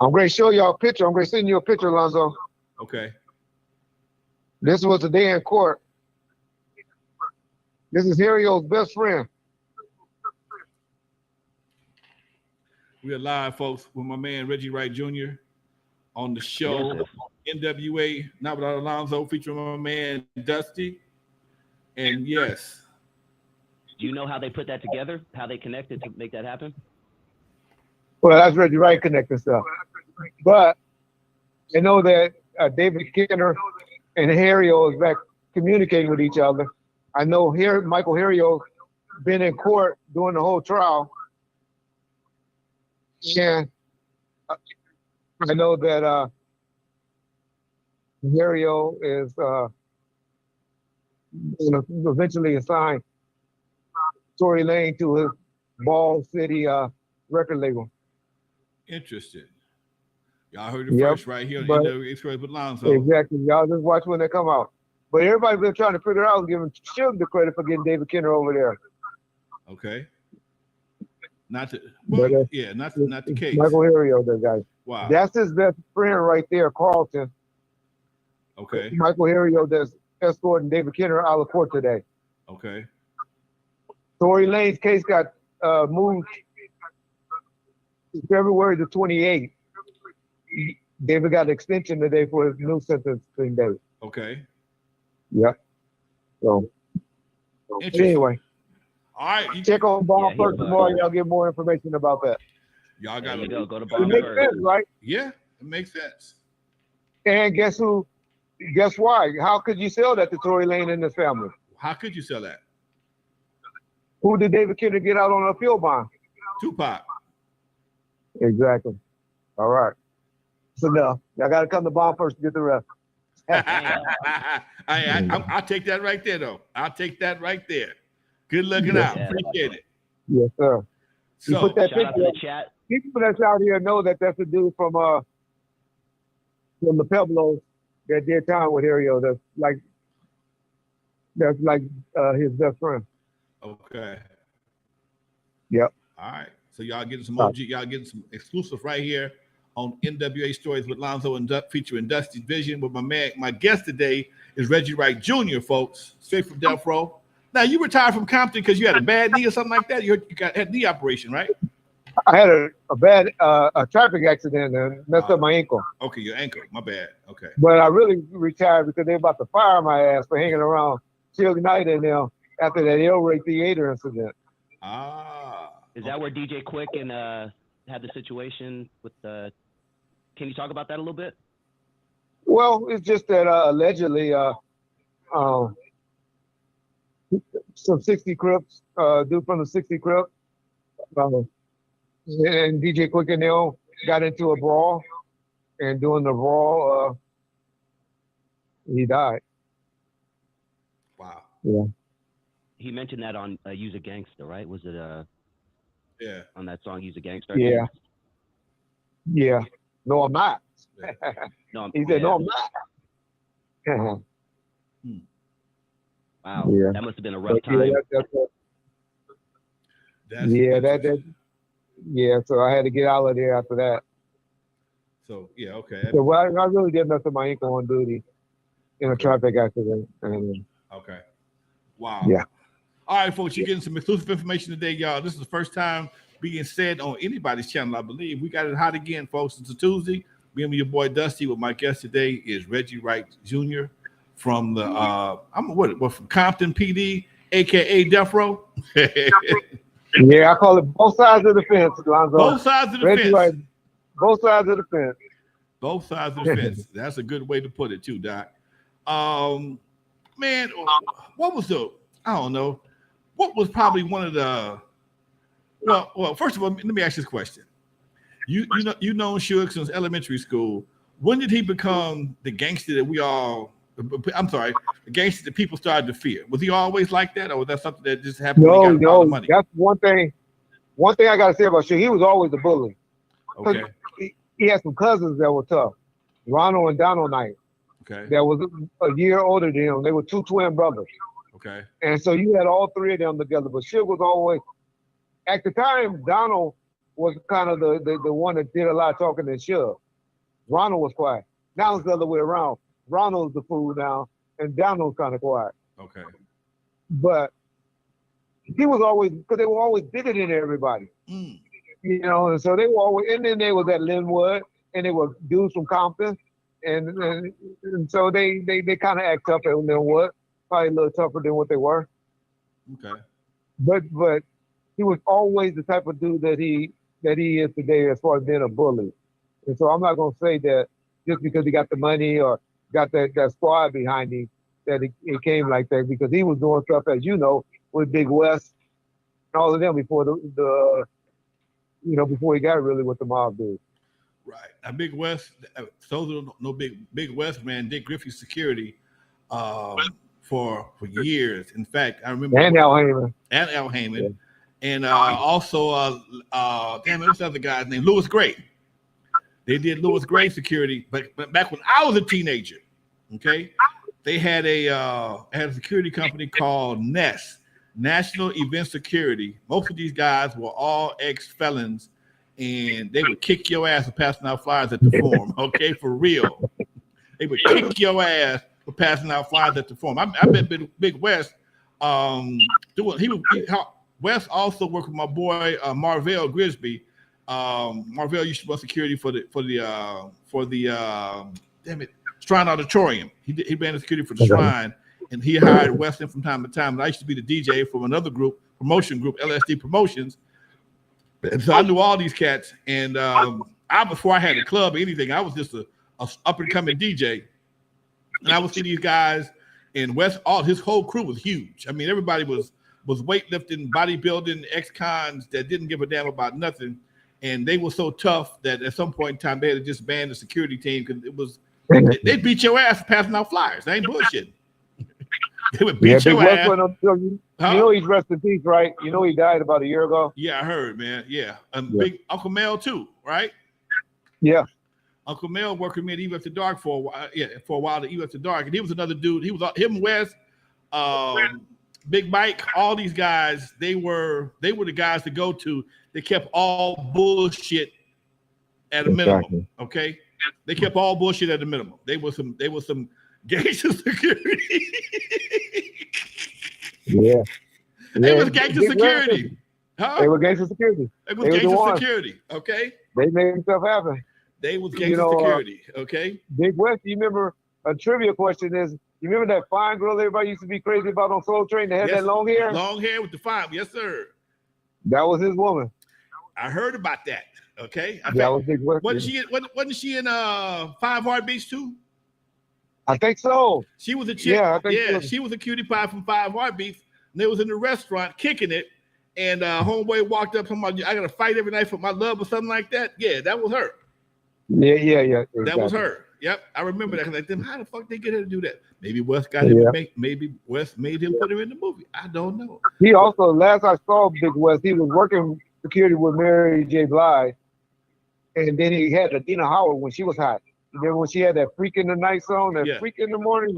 I'm going to show y'all a picture. I'm going to send you a picture, Alonzo. Okay. This was the day in court. This is Harrio's best friend. We are live, folks, with my man Reggie Wright Jr. on the show. Yes. N.W.A. Not Without A.lonzo, featuring my man Dusty. And yes. Do you know how they put that together? How they connected to make that happen? Well, that's Reggie Wright connecting stuff. But I know that David Kidder and Harrio is back communicating with each other. I know Michael Harrio been in court during the whole trial. And I know that Harrio is eventually assigned Tory Lanez to his Ball City record label. Interesting. Y'all heard it Yep, first right here on but- N.W.A. Express with Lonzo. Exactly. Y'all just watch when they come out. But everybody's been trying to figure out, giving Suge the credit for getting David Kidder over there. Okay. Not the But, not the case. Michael Harrio, that guy. Wow. That's his best friend right there, Carlton. Okay. Michael Harrio that's escorting David Kidder out of court today. Okay. Tory Lanez's case got moved to February the 28th. David got an extension today for his new sentencing date. Okay. Yep. So Interesting. anyway, All right. check on Ball Yeah, first tomorrow. Y'all get more information about that. Y'all There got you go. Go to It Bob makes first. sense, right? Yeah, it makes sense. And guess who? Guess why? How could you sell that to Tory Lanez and his family? How could you sell that? Who did David Kidder get out on a field bond? Tupac. Exactly. All right. So now y'all got to come to Bond first to get the rest. I'll take that right there, though. I'll take that right there. Good looking out. Yeah. Appreciate it. Yes, sir. You So, put that Shout out to picture. the chat. people that's out here know that that's a dude from the Pueblos that did time with Harry-O. That's like his best friend. Okay. Yep. All right. So y'all getting some OG, y'all getting some exclusive right here on N.W.A. Stories with Lonzo and featuring Dusty's Vision. With my guest today is Reggie Wright Jr., folks, straight from Death Row. Now you retired from Compton because you had a bad knee or something like that. You had knee operation, right? I had a bad traffic accident and messed up my ankle. Okay, your ankle. My bad. Okay. But I really retired because they're about to fire my ass for hanging around Suge Knight and them after that El-Ray Theater incident. Is that where DJ Quick and had the situation with the? Can you talk about that a little bit? Well, it's just that allegedly some 60 Crips, dude from the 60 Crips, and DJ Quick and them got into a brawl, and during the brawl, he died. Wow. Yeah. He mentioned that on "Use a Gangster," right? Was it yeah, on that song "Use a Gangster"? Yeah. Yeah. No, I'm not. No, he said, "No, I'm not." Wow. Yeah. That must have been a rough time. Yeah, so I had to get out of there after that. So yeah, okay. So I really did mess up my ankle on duty in a traffic accident. Okay. Wow. Yeah. All right, folks, you're getting some exclusive information today, y'all. This is the first time being said on anybody's channel, I believe. We got it hot again, folks. It's a Tuesday. Being with your boy Dusty. With my guest today is Reggie Wright Jr. from the from Compton PD, aka Death Row. Yeah, I call it both sides of the fence, Lonzo. Both sides of the Reggie fence. Wright, both sides of the fence. Both sides of the fence. That's a good way to put it too, Doc. Man, what was I don't know. What was probably one of the well, first of all, let me ask you this question. You know Suge since elementary school. When did he become the gangster that the gangster that people started to fear? Was he always like that, or was that something that just happened when he got all the money? That's one thing. One thing I gotta say about Suge, he was always a bully. Okay. He had some cousins that were tough. Ronald and Donald Knight. Okay. That was a year older than him. They were two twin brothers. Okay. And so you had all three of them together. But Suge was always, at the time, Donald was kind of the one that did a lot of talking than Suge. Ronald was quiet. Now it's the other way around. Ronald's the fool now, and Donald's kind of quiet. Okay. But he was always, because they were always bigger than everybody. You know, and so they were always, and then they was at Linwood, and they were dudes from Compton. And so they kind of act tough at Linwood, probably a little tougher than what they were. Okay. But he was always the type of dude that he is today as far as being a bully. And so I'm not gonna say that just because he got the money or got that squad behind him that it came like that, because he was doing stuff, as you know, with Big West and all of them before before he got really with the mob dude. Right. Now, Big West, those who don't know Big West, man, Dick Griffey's security for years. In fact, I remember. And Al Heyman. Yeah. And also, what's the other guy's name? Louis Gray. They did Louis Gray security, but back when I was a teenager, okay, they had a security company called NES, National Event Security. Most of these guys were all ex-felons, and they would kick your ass for passing out flyers at the forum, okay, for real. They would kick your ass for passing out flyers at the forum. I bet Big West West also worked with my boy Marvell Grisby. Marvell used to run security for the Shrine Auditorium. He ran the security for the Shrine, and he hired Weston from time to time. And I used to be the DJ from another promotion group, LSD Promotions. And so I knew all these cats. And before I had a club or anything, I was just a up and coming DJ. And I would see these guys, and West, his whole crew was huge. I mean, everybody was weightlifting, bodybuilding, ex-cons that didn't give a damn about nothing. And they were so tough that at some point in time they had to just ban the security team because they beat your ass for passing out flyers. They ain't bullshitting. They would Yeah, beat Big your West ass. went up. You Huh? know he's rest in peace, right? You know he died about a year ago. Yeah, I heard, man. Yeah, and Yeah. Big Uncle Mel too, right? Yeah. Uncle Mel worked with me at Eve After Dark for a while. Yeah, for a while at Eve After Dark, and he was another dude. He was him, West, Big Mike, all these guys. They were the guys to go to. They kept all bullshit at a minimum. Exactly. Okay, they kept all bullshit at a minimum. They were some gangster security. Yeah. They Yeah. was gangster Big West, security. Huh? they were gangster security. It was They were the gangster ones. security. Okay. They made stuff happen. They was You gangster know, security. Okay. Big West, you remember a trivia question is, you remember that fine girl everybody used to be crazy about on Soul Train that had Yes. that long hair? Long hair with the fine. Yes, sir. That was his woman. I heard about that. Okay. That was Big West. Wasn't she in 5 Heartbeats too? I think so. She was a chick. Yeah, I think so. She was a cutie pie from 5 Heartbeats. And they was in the restaurant kicking it. And homeboy walked up, somebody, I gotta fight every night for my love or something like that. Yeah, that was her. Yeah. Exactly. That was her. Yep, I remember that. Like, how the fuck they get her to do that? Maybe West got him. Maybe West made him put her in the movie. I don't know. He also, last I saw Big West, he was working security with Mary J. Blige, and then he had Adina Howard when she was hot. And then when she had that Freak in the Night song, that Freak in the Morning,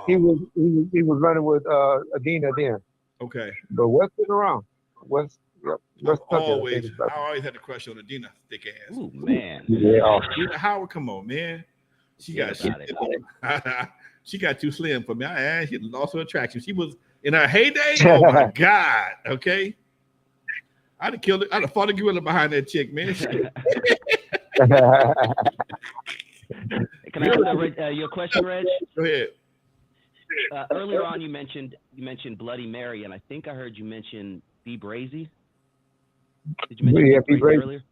he was running with Adina then. Okay. But West been around. West. Yep. I always had a crush on Adina, thick ass. Ooh, man. Yeah. Adina Howard, come on, man. She got too slim for me. She lost her attraction. She was in her heyday. Oh my God. Okay. I'd have killed it. I'd have fought a gorilla behind that chick, man. Can I ask your question, Reg? Go ahead. Earlier on, you mentioned Bloody Mary, and I think I heard you mention B. Brazy. Did you mention B. Brazy earlier?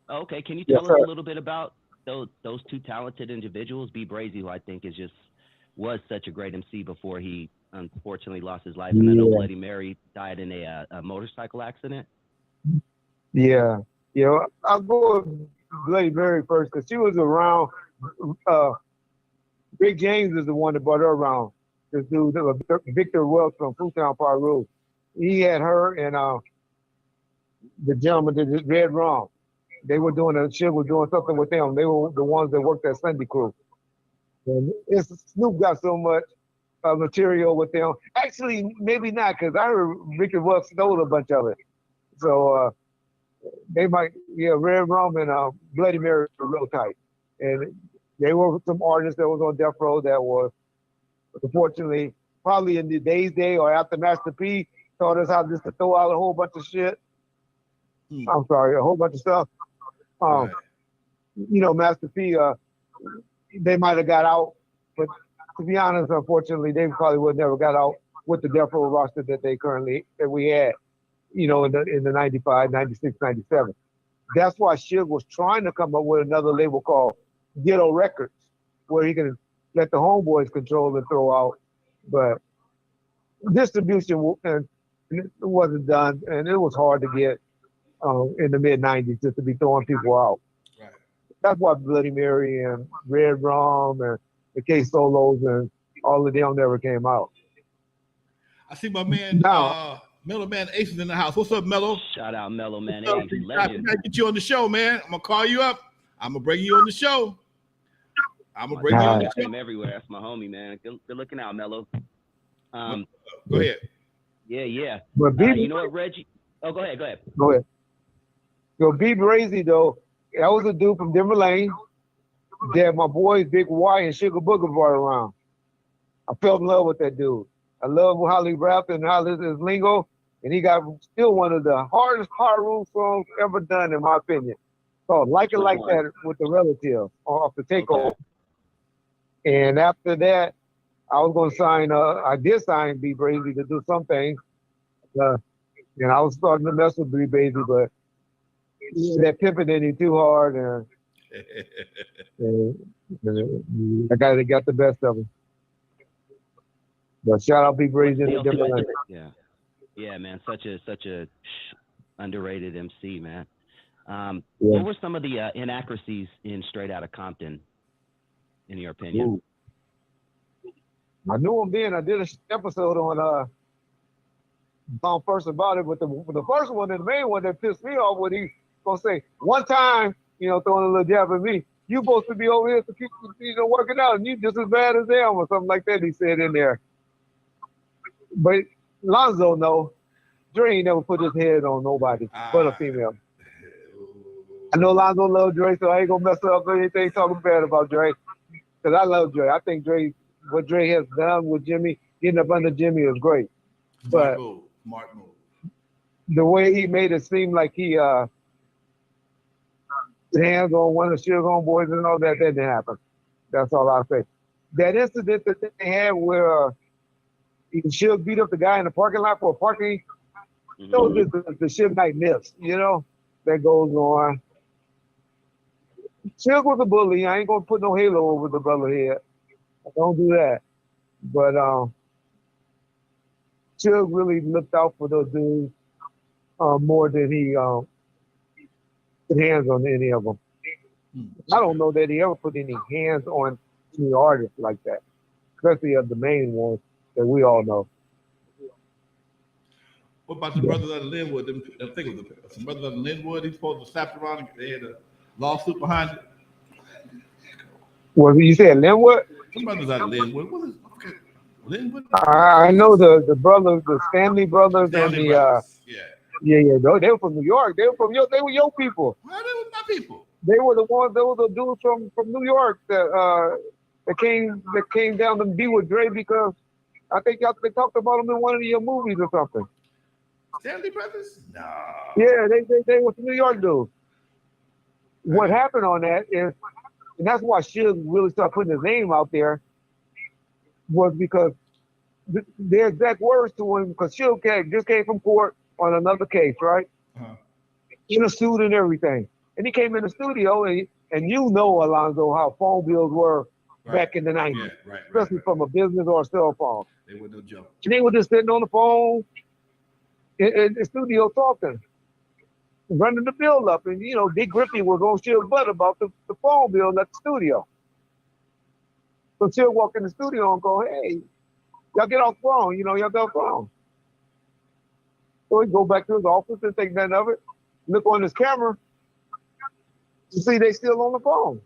Oh, okay. Can you tell us a little bit about those two talented individuals? B. Brazy, who I think was such a great MC before he unfortunately lost his life, and I know Bloody Mary died in a motorcycle accident. Yeah. I'll go with Bloody Mary first because she was around. Big James is the one that brought her around. This dude, Victor Welch from Fruitown Park Road. He had her and the gentleman that did Red Rum. They were doing something with them. They were the ones that worked at Sunday Crew. And Snoop got so much material with them. Actually, maybe not, because I heard Victor Welch stole a bunch of it. So they might, Red Rum and Bloody Mary were real tight. And they were some artists that was on Death Row that was, unfortunately, probably in the Day's Day or after Master P taught us how just to throw out a whole bunch of shit. I'm sorry, a whole bunch of stuff. Master P, they might have got out, but to be honest, unfortunately, they probably would never got out with the Death Row roster that we had, in the 95, 96, 97. That's why Suge was trying to come up with another label called Ghetto Records, where he can let the homeboys control and throw out, but distribution wasn't done, and it was hard to get in the mid-90s just to be throwing people out. Right. That's why Bloody Mary and Red Rum and the K-Solos and all of them never came out. I see my man, Mellow Man Ace is in the house. What's up, Mellow? Shout out Mellow Man Ace, legend. I gotta get you on the show, man. I'm gonna call you up. I'm gonna bring you on the show. I'm everywhere. That's my homie, man. Good looking out, Mellow. Go ahead. Yeah. But you know what, Reggie? Oh, go ahead. Go ahead. So B. Brazy, though, that was a dude from Denver Lane that my boys Big Y and Sugar Booger brought around. I fell in love with that dude. I love how he rapped and how his lingo, and he got still one of the hardest hard room songs ever done, in my opinion. So Like It Like That with the Relatives off the Takeover. Okay. And after that, I did sign B. Brazy to do some things. And I was starting to mess with B. Brazy, but that pimping in him too hard, and I got the best of him. But shout out B. Brazy. Yeah, man, such a underrated MC, man. What were some of the inaccuracies in Straight Outta Compton, in your opinion? I knew him then. I did an episode on First About It, but the first one and the main one that pissed me off when he gonna say one time, throwing a little jab at me. You supposed to be over here to keep working out, and you just as bad as them or something like that. He said in there. But Lonzo, no, Dre ain't never put his head on nobody but a female. I know Lonzo loves Dre, so I ain't gonna mess up anything talking bad about Dre. Because I love Dre. I think what Dre has done with Jimmy, getting up under Jimmy is great. Smart move. The way he made it seem like he hands on one of the Suge homeboys and all that didn't happen. That's all I'll say. That incident that they had where Suge beat up the guy in the parking lot for a parking, those is the Suge Knight myths, that goes on. Suge was a bully. I ain't gonna put no halo over the brother head. I don't do that. But Suge really looked out for those dudes more than he put hands on any of them. I don't know that he ever put any hands on any artists like that, especially of the main ones that we all know. What about the brothers out of Linwood? I think it was the brothers out of Linwood. He's supposed to slap around and they had a lawsuit behind it. Well, you said Linwood? Some brothers out of Linwood. What is okay? Linwood? I know the brothers, the Stanley brothers, Stanley and brothers. yeah. They were from New York. They were your people. Well, they were my people. They were the ones. They were the dudes from New York that came down to be with Dre because I think they talked about him in one of your movies or something. Stanley brothers? No. Yeah, they were from New York dudes. What happened on that is, and that's why Suge really started putting his name out there, was because their exact words to him, because Suge just came from court on another case, right? Uh-huh. In a suit and everything. And he came in the studio, and Alonzo, how phone bills were back in the 90s, especially from a business or a cell phone. They were no joke. And they were just sitting on the phone in the studio talking, running the bill up. And, Dick Griffey was on Suge's butt about the phone bill at the studio. So Suge walk in the studio and go, hey, y'all get off the phone, y'all get off the phone. So he go back to his office and think nothing of it, look on his camera, you see they still on the phone.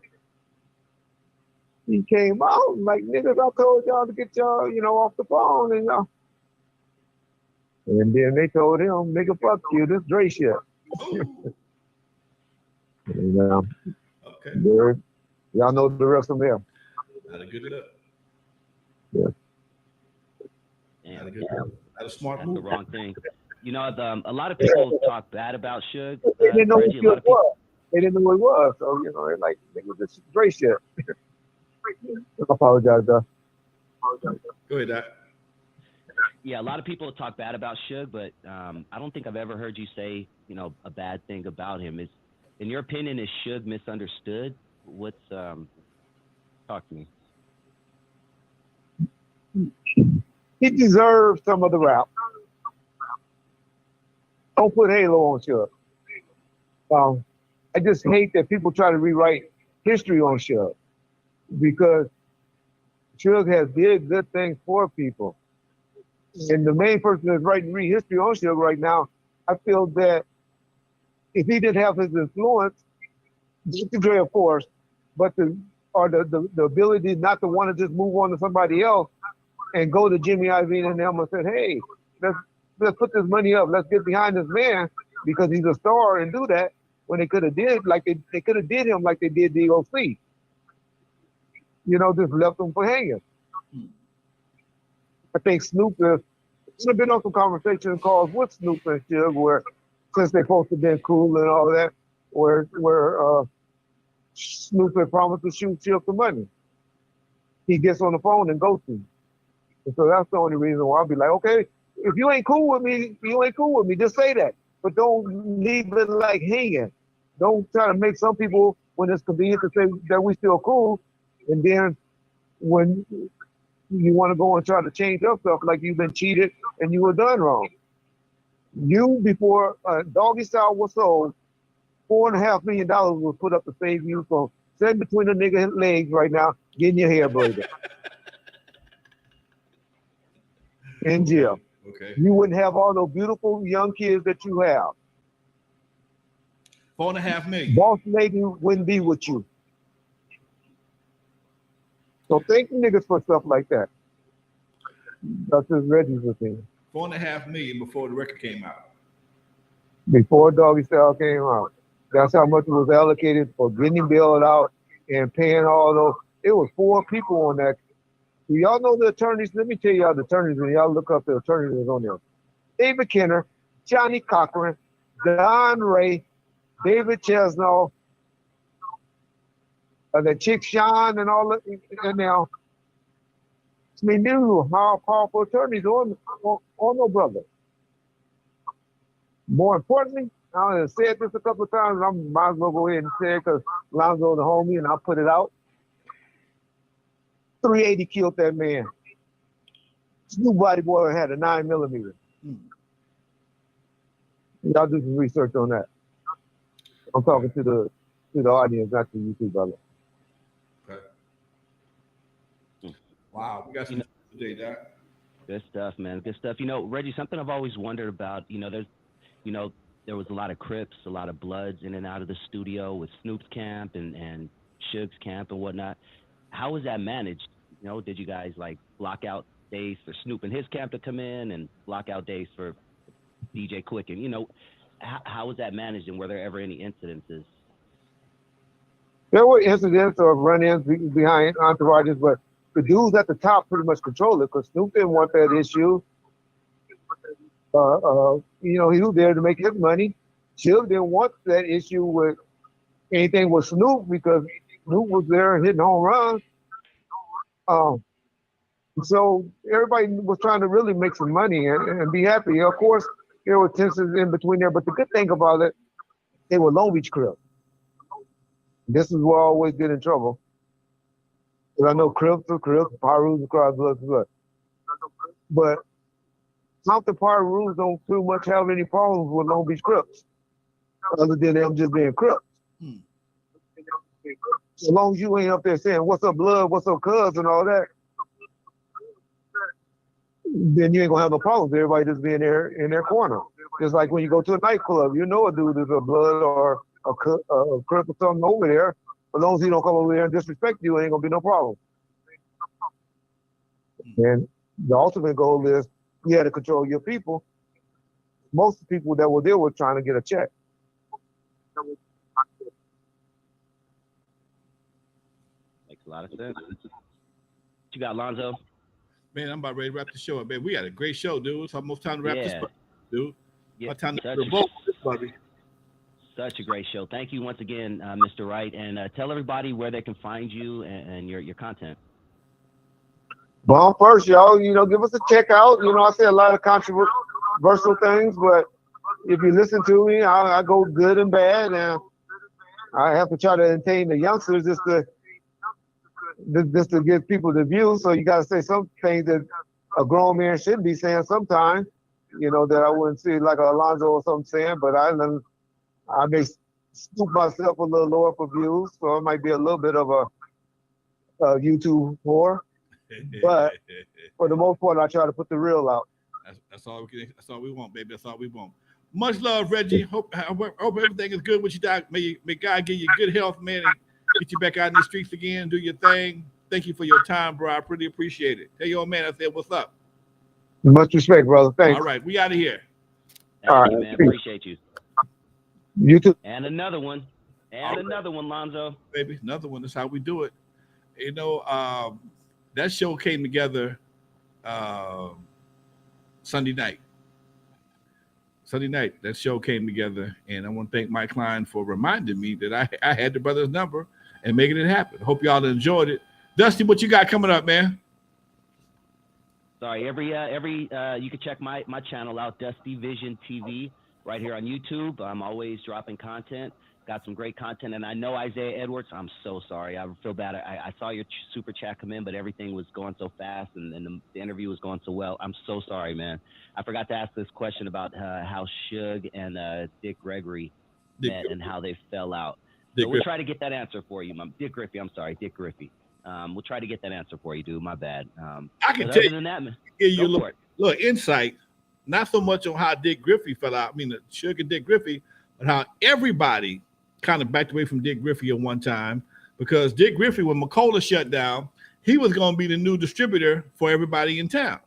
He came out like, niggas, I told y'all to get y'all, off the phone, and then they told him, nigga, fuck you, this Dre shit. Okay. Y'all know the rest of them. Had a good up. Yeah. Had a smart That's move. the wrong thing. A lot of people talk bad about Suge. They didn't know Reggie, who it was. They didn't know who it was. So, they're like, nigga, this is Dre shit. I apologize, though. Go ahead, Doc. Yeah, a lot of people talk bad about Suge, but I don't think I've ever heard you say, a bad thing about him. In your opinion, is Suge misunderstood? What's talk to me? He deserves some of the rap. Don't put halo on Suge. I just hate that people try to rewrite history on Suge, because Suge has did good things for people. And the main person that's writing history on Suge right now, I feel that if he didn't have his influence, Dr. Dre, of course, but the ability not to want to just move on to somebody else and go to Jimmy Iovine and them and say, hey, let's put this money up, let's get behind this man because he's a star, and do that, when they could have did like they could have did him like they did DOC. Just left him for hanging. I think Snoop has been on some conversation calls with Snoop and Suge, where since they supposed to be cool and all that, where Snoop had promised to shoot Suge for money. He gets on the phone and goes to him. And so that's the only reason why I'll be like, okay, if you ain't cool with me, just say that. But don't leave it like hanging. Don't try to make some people, when it's convenient, to say that we still cool, and then when you want to go and try to change up stuff like you've been cheated and you were done wrong. You, before Doggy Style was sold, $4.5 million was put up to save you from sitting between the nigga legs right now, getting your hair braided. in jail. Okay. You wouldn't have all those beautiful young kids that you have. $4.5 million. Boss lady wouldn't be with you. So thank you niggas for stuff like that. That's just Reggie's opinion. $4.5 million before the record came out. Before Doggy Style came out. That's how much was allocated for getting bailed out and paying all those. It was 4 people on that. Do y'all know the attorneys? Let me tell y'all the attorneys, and y'all look up the attorneys that's on there. David Kenner, Johnny Cochran, Don Ray, David Chesno, the chick Sean, and all that. And now, I mean, these were powerful attorneys on no brother. More importantly, I have said this a couple of times, and I might as well go ahead and say it because Lonzo the homie, and I'll put it out. 380 killed that man. Snoop Body Boy had a 9mm. Y'all do some research on that. I'm talking to the audience, not to you two, brother. Okay. Wow, we got some today, Doc. Good stuff, man. Good stuff. Reggie, something I've always wondered about, there was a lot of Crips, a lot of Bloods in and out of the studio with Snoop's camp and Suge's camp and whatnot. How was that managed? Did you guys like block out days for Snoop and his camp to come in and block out days for DJ Quick? And, how was that managed, and were there ever any incidences? There were incidents or run-ins behind entourages, but the dudes at the top pretty much controlled it because Snoop didn't want that issue. He was there to make his money. Suge didn't want that issue with anything with Snoop because Snoop was there hitting home runs. So everybody was trying to really make some money and be happy. Of course, there were tensions in between there, but the good thing about it, they were Long Beach Crips. This is where I always get in trouble. Because I know Crips are Crips, Pirus are Crips, Bloods are Bloods. But Compton Pirus don't too much have any problems with Long Beach Crips, other than them just being Crips. As long as you ain't up there saying, "What's up, blood? What's up, cuz?" and all that, then you ain't gonna have no problems. Everybody just being there in their corner. Just like when you go to a nightclub, you know a dude is a blood or a crip or something over there. As long as he don't come over there and disrespect you, ain't gonna be no problem. And the ultimate goal is you had to control your people. Most of the people that were there were trying to get a check. Makes a lot of sense. What you got, Lonzo? Man, I'm about ready to wrap the show up, man. We had a great show, dude. It's almost time to wrap this up, dude. Yeah, time to vote, buddy. Such a great show. Thank you once again, Mr. Wright, and tell everybody where they can find you and your content. Well, first, y'all, give us a check out. I say a lot of controversial things, but if you listen to me, I go good and bad, and I have to try to entertain the youngsters just to give people the view. So you got to say some things that a grown man should be saying sometimes, that I wouldn't see like Alonzo or something saying, but I may scoop myself a little lower for views, so it might be a little bit of a YouTube whore. But for the most part, I try to put the real out. That's all we want, baby. That's all we want. Much love, Reggie. Hope everything is good with you, Doc. May God give you good health, man, and get you back out in the streets again, do your thing. Thank you for your time, bro. I pretty appreciate it. Tell your old man I said, what's up? Much respect, brother. Thanks. All right, we out of here. Thank you, man. Appreciate you. You too. And another one. Another one, Lonzo. Baby, another one. That's how we do it. That show came together Sunday night. That show came together, and I want to thank Mike Klein for reminding me that I had the brother's number and making it happen. Hope y'all enjoyed it. Dusty, what you got coming up, man? Sorry, you can check my channel out, Dusty Vision TV, right here on YouTube. I'm always dropping content. Got some great content, and I know Isaiah Edwards. I'm so sorry. I feel bad. I saw your super chat come in, but everything was going so fast, and the interview was going so well. I'm so sorry, man. I forgot to ask this question about how Suge and Dick Gregory met and how they fell out. So we'll try to get that answer for you, Dick Griffey. I'm sorry, Dick Griffey. We'll try to get that answer for you, dude. My bad. I can but tell other you, than that, man, give you a go for it. little insight, not so much on how Dick Griffey fell out. I mean, the Suge and Dick Griffey, but how everybody kind of backed away from Dick Griffey at one time, because Dick Griffey, when McCullough shut down, he was going to be the new distributor for everybody in town.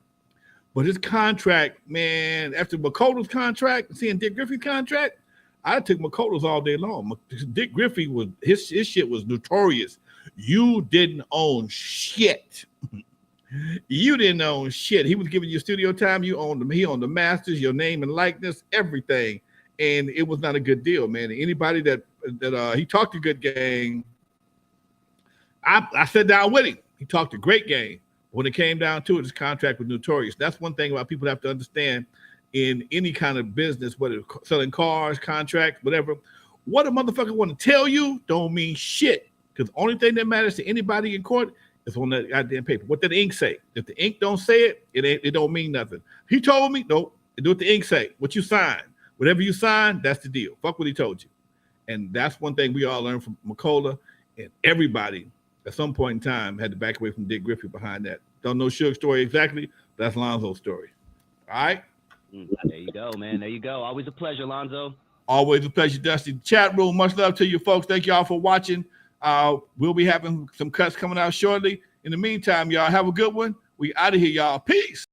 But his contract, man, after McCullough's contract, seeing Dick Griffey's contract, I took McCullough's all day long. Dick Griffey was his shit was notorious. You didn't own shit. You didn't own shit. He was giving you studio time. You owned them. He owned the masters, your name and likeness, everything. And it was not a good deal, man. Anybody that he talked a good game. I sat down with him. He talked a great game. When it came down to it, his contract was notorious. That's one thing about people have to understand in any kind of business, whether selling cars, contracts, whatever. What a motherfucker want to tell you don't mean shit. Because the only thing that matters to anybody in court is on that goddamn paper. What did the ink say? If the ink don't say it, it don't mean nothing. He told me, nope, do what the ink say. What you sign. Whatever you sign, that's the deal. Fuck what he told you. And that's one thing we all learned from McCullough, and everybody at some point in time had to back away from Dick Griffey behind that. Don't know Suge's story exactly, but that's Lonzo's story. All right? There you go, man. There you go. Always a pleasure, Lonzo. Always a pleasure, Dusty. Chat room, much love to you folks. Thank y'all for watching. We'll be having some cuts coming out shortly. In the meantime, y'all have a good one. We out of here, y'all. Peace.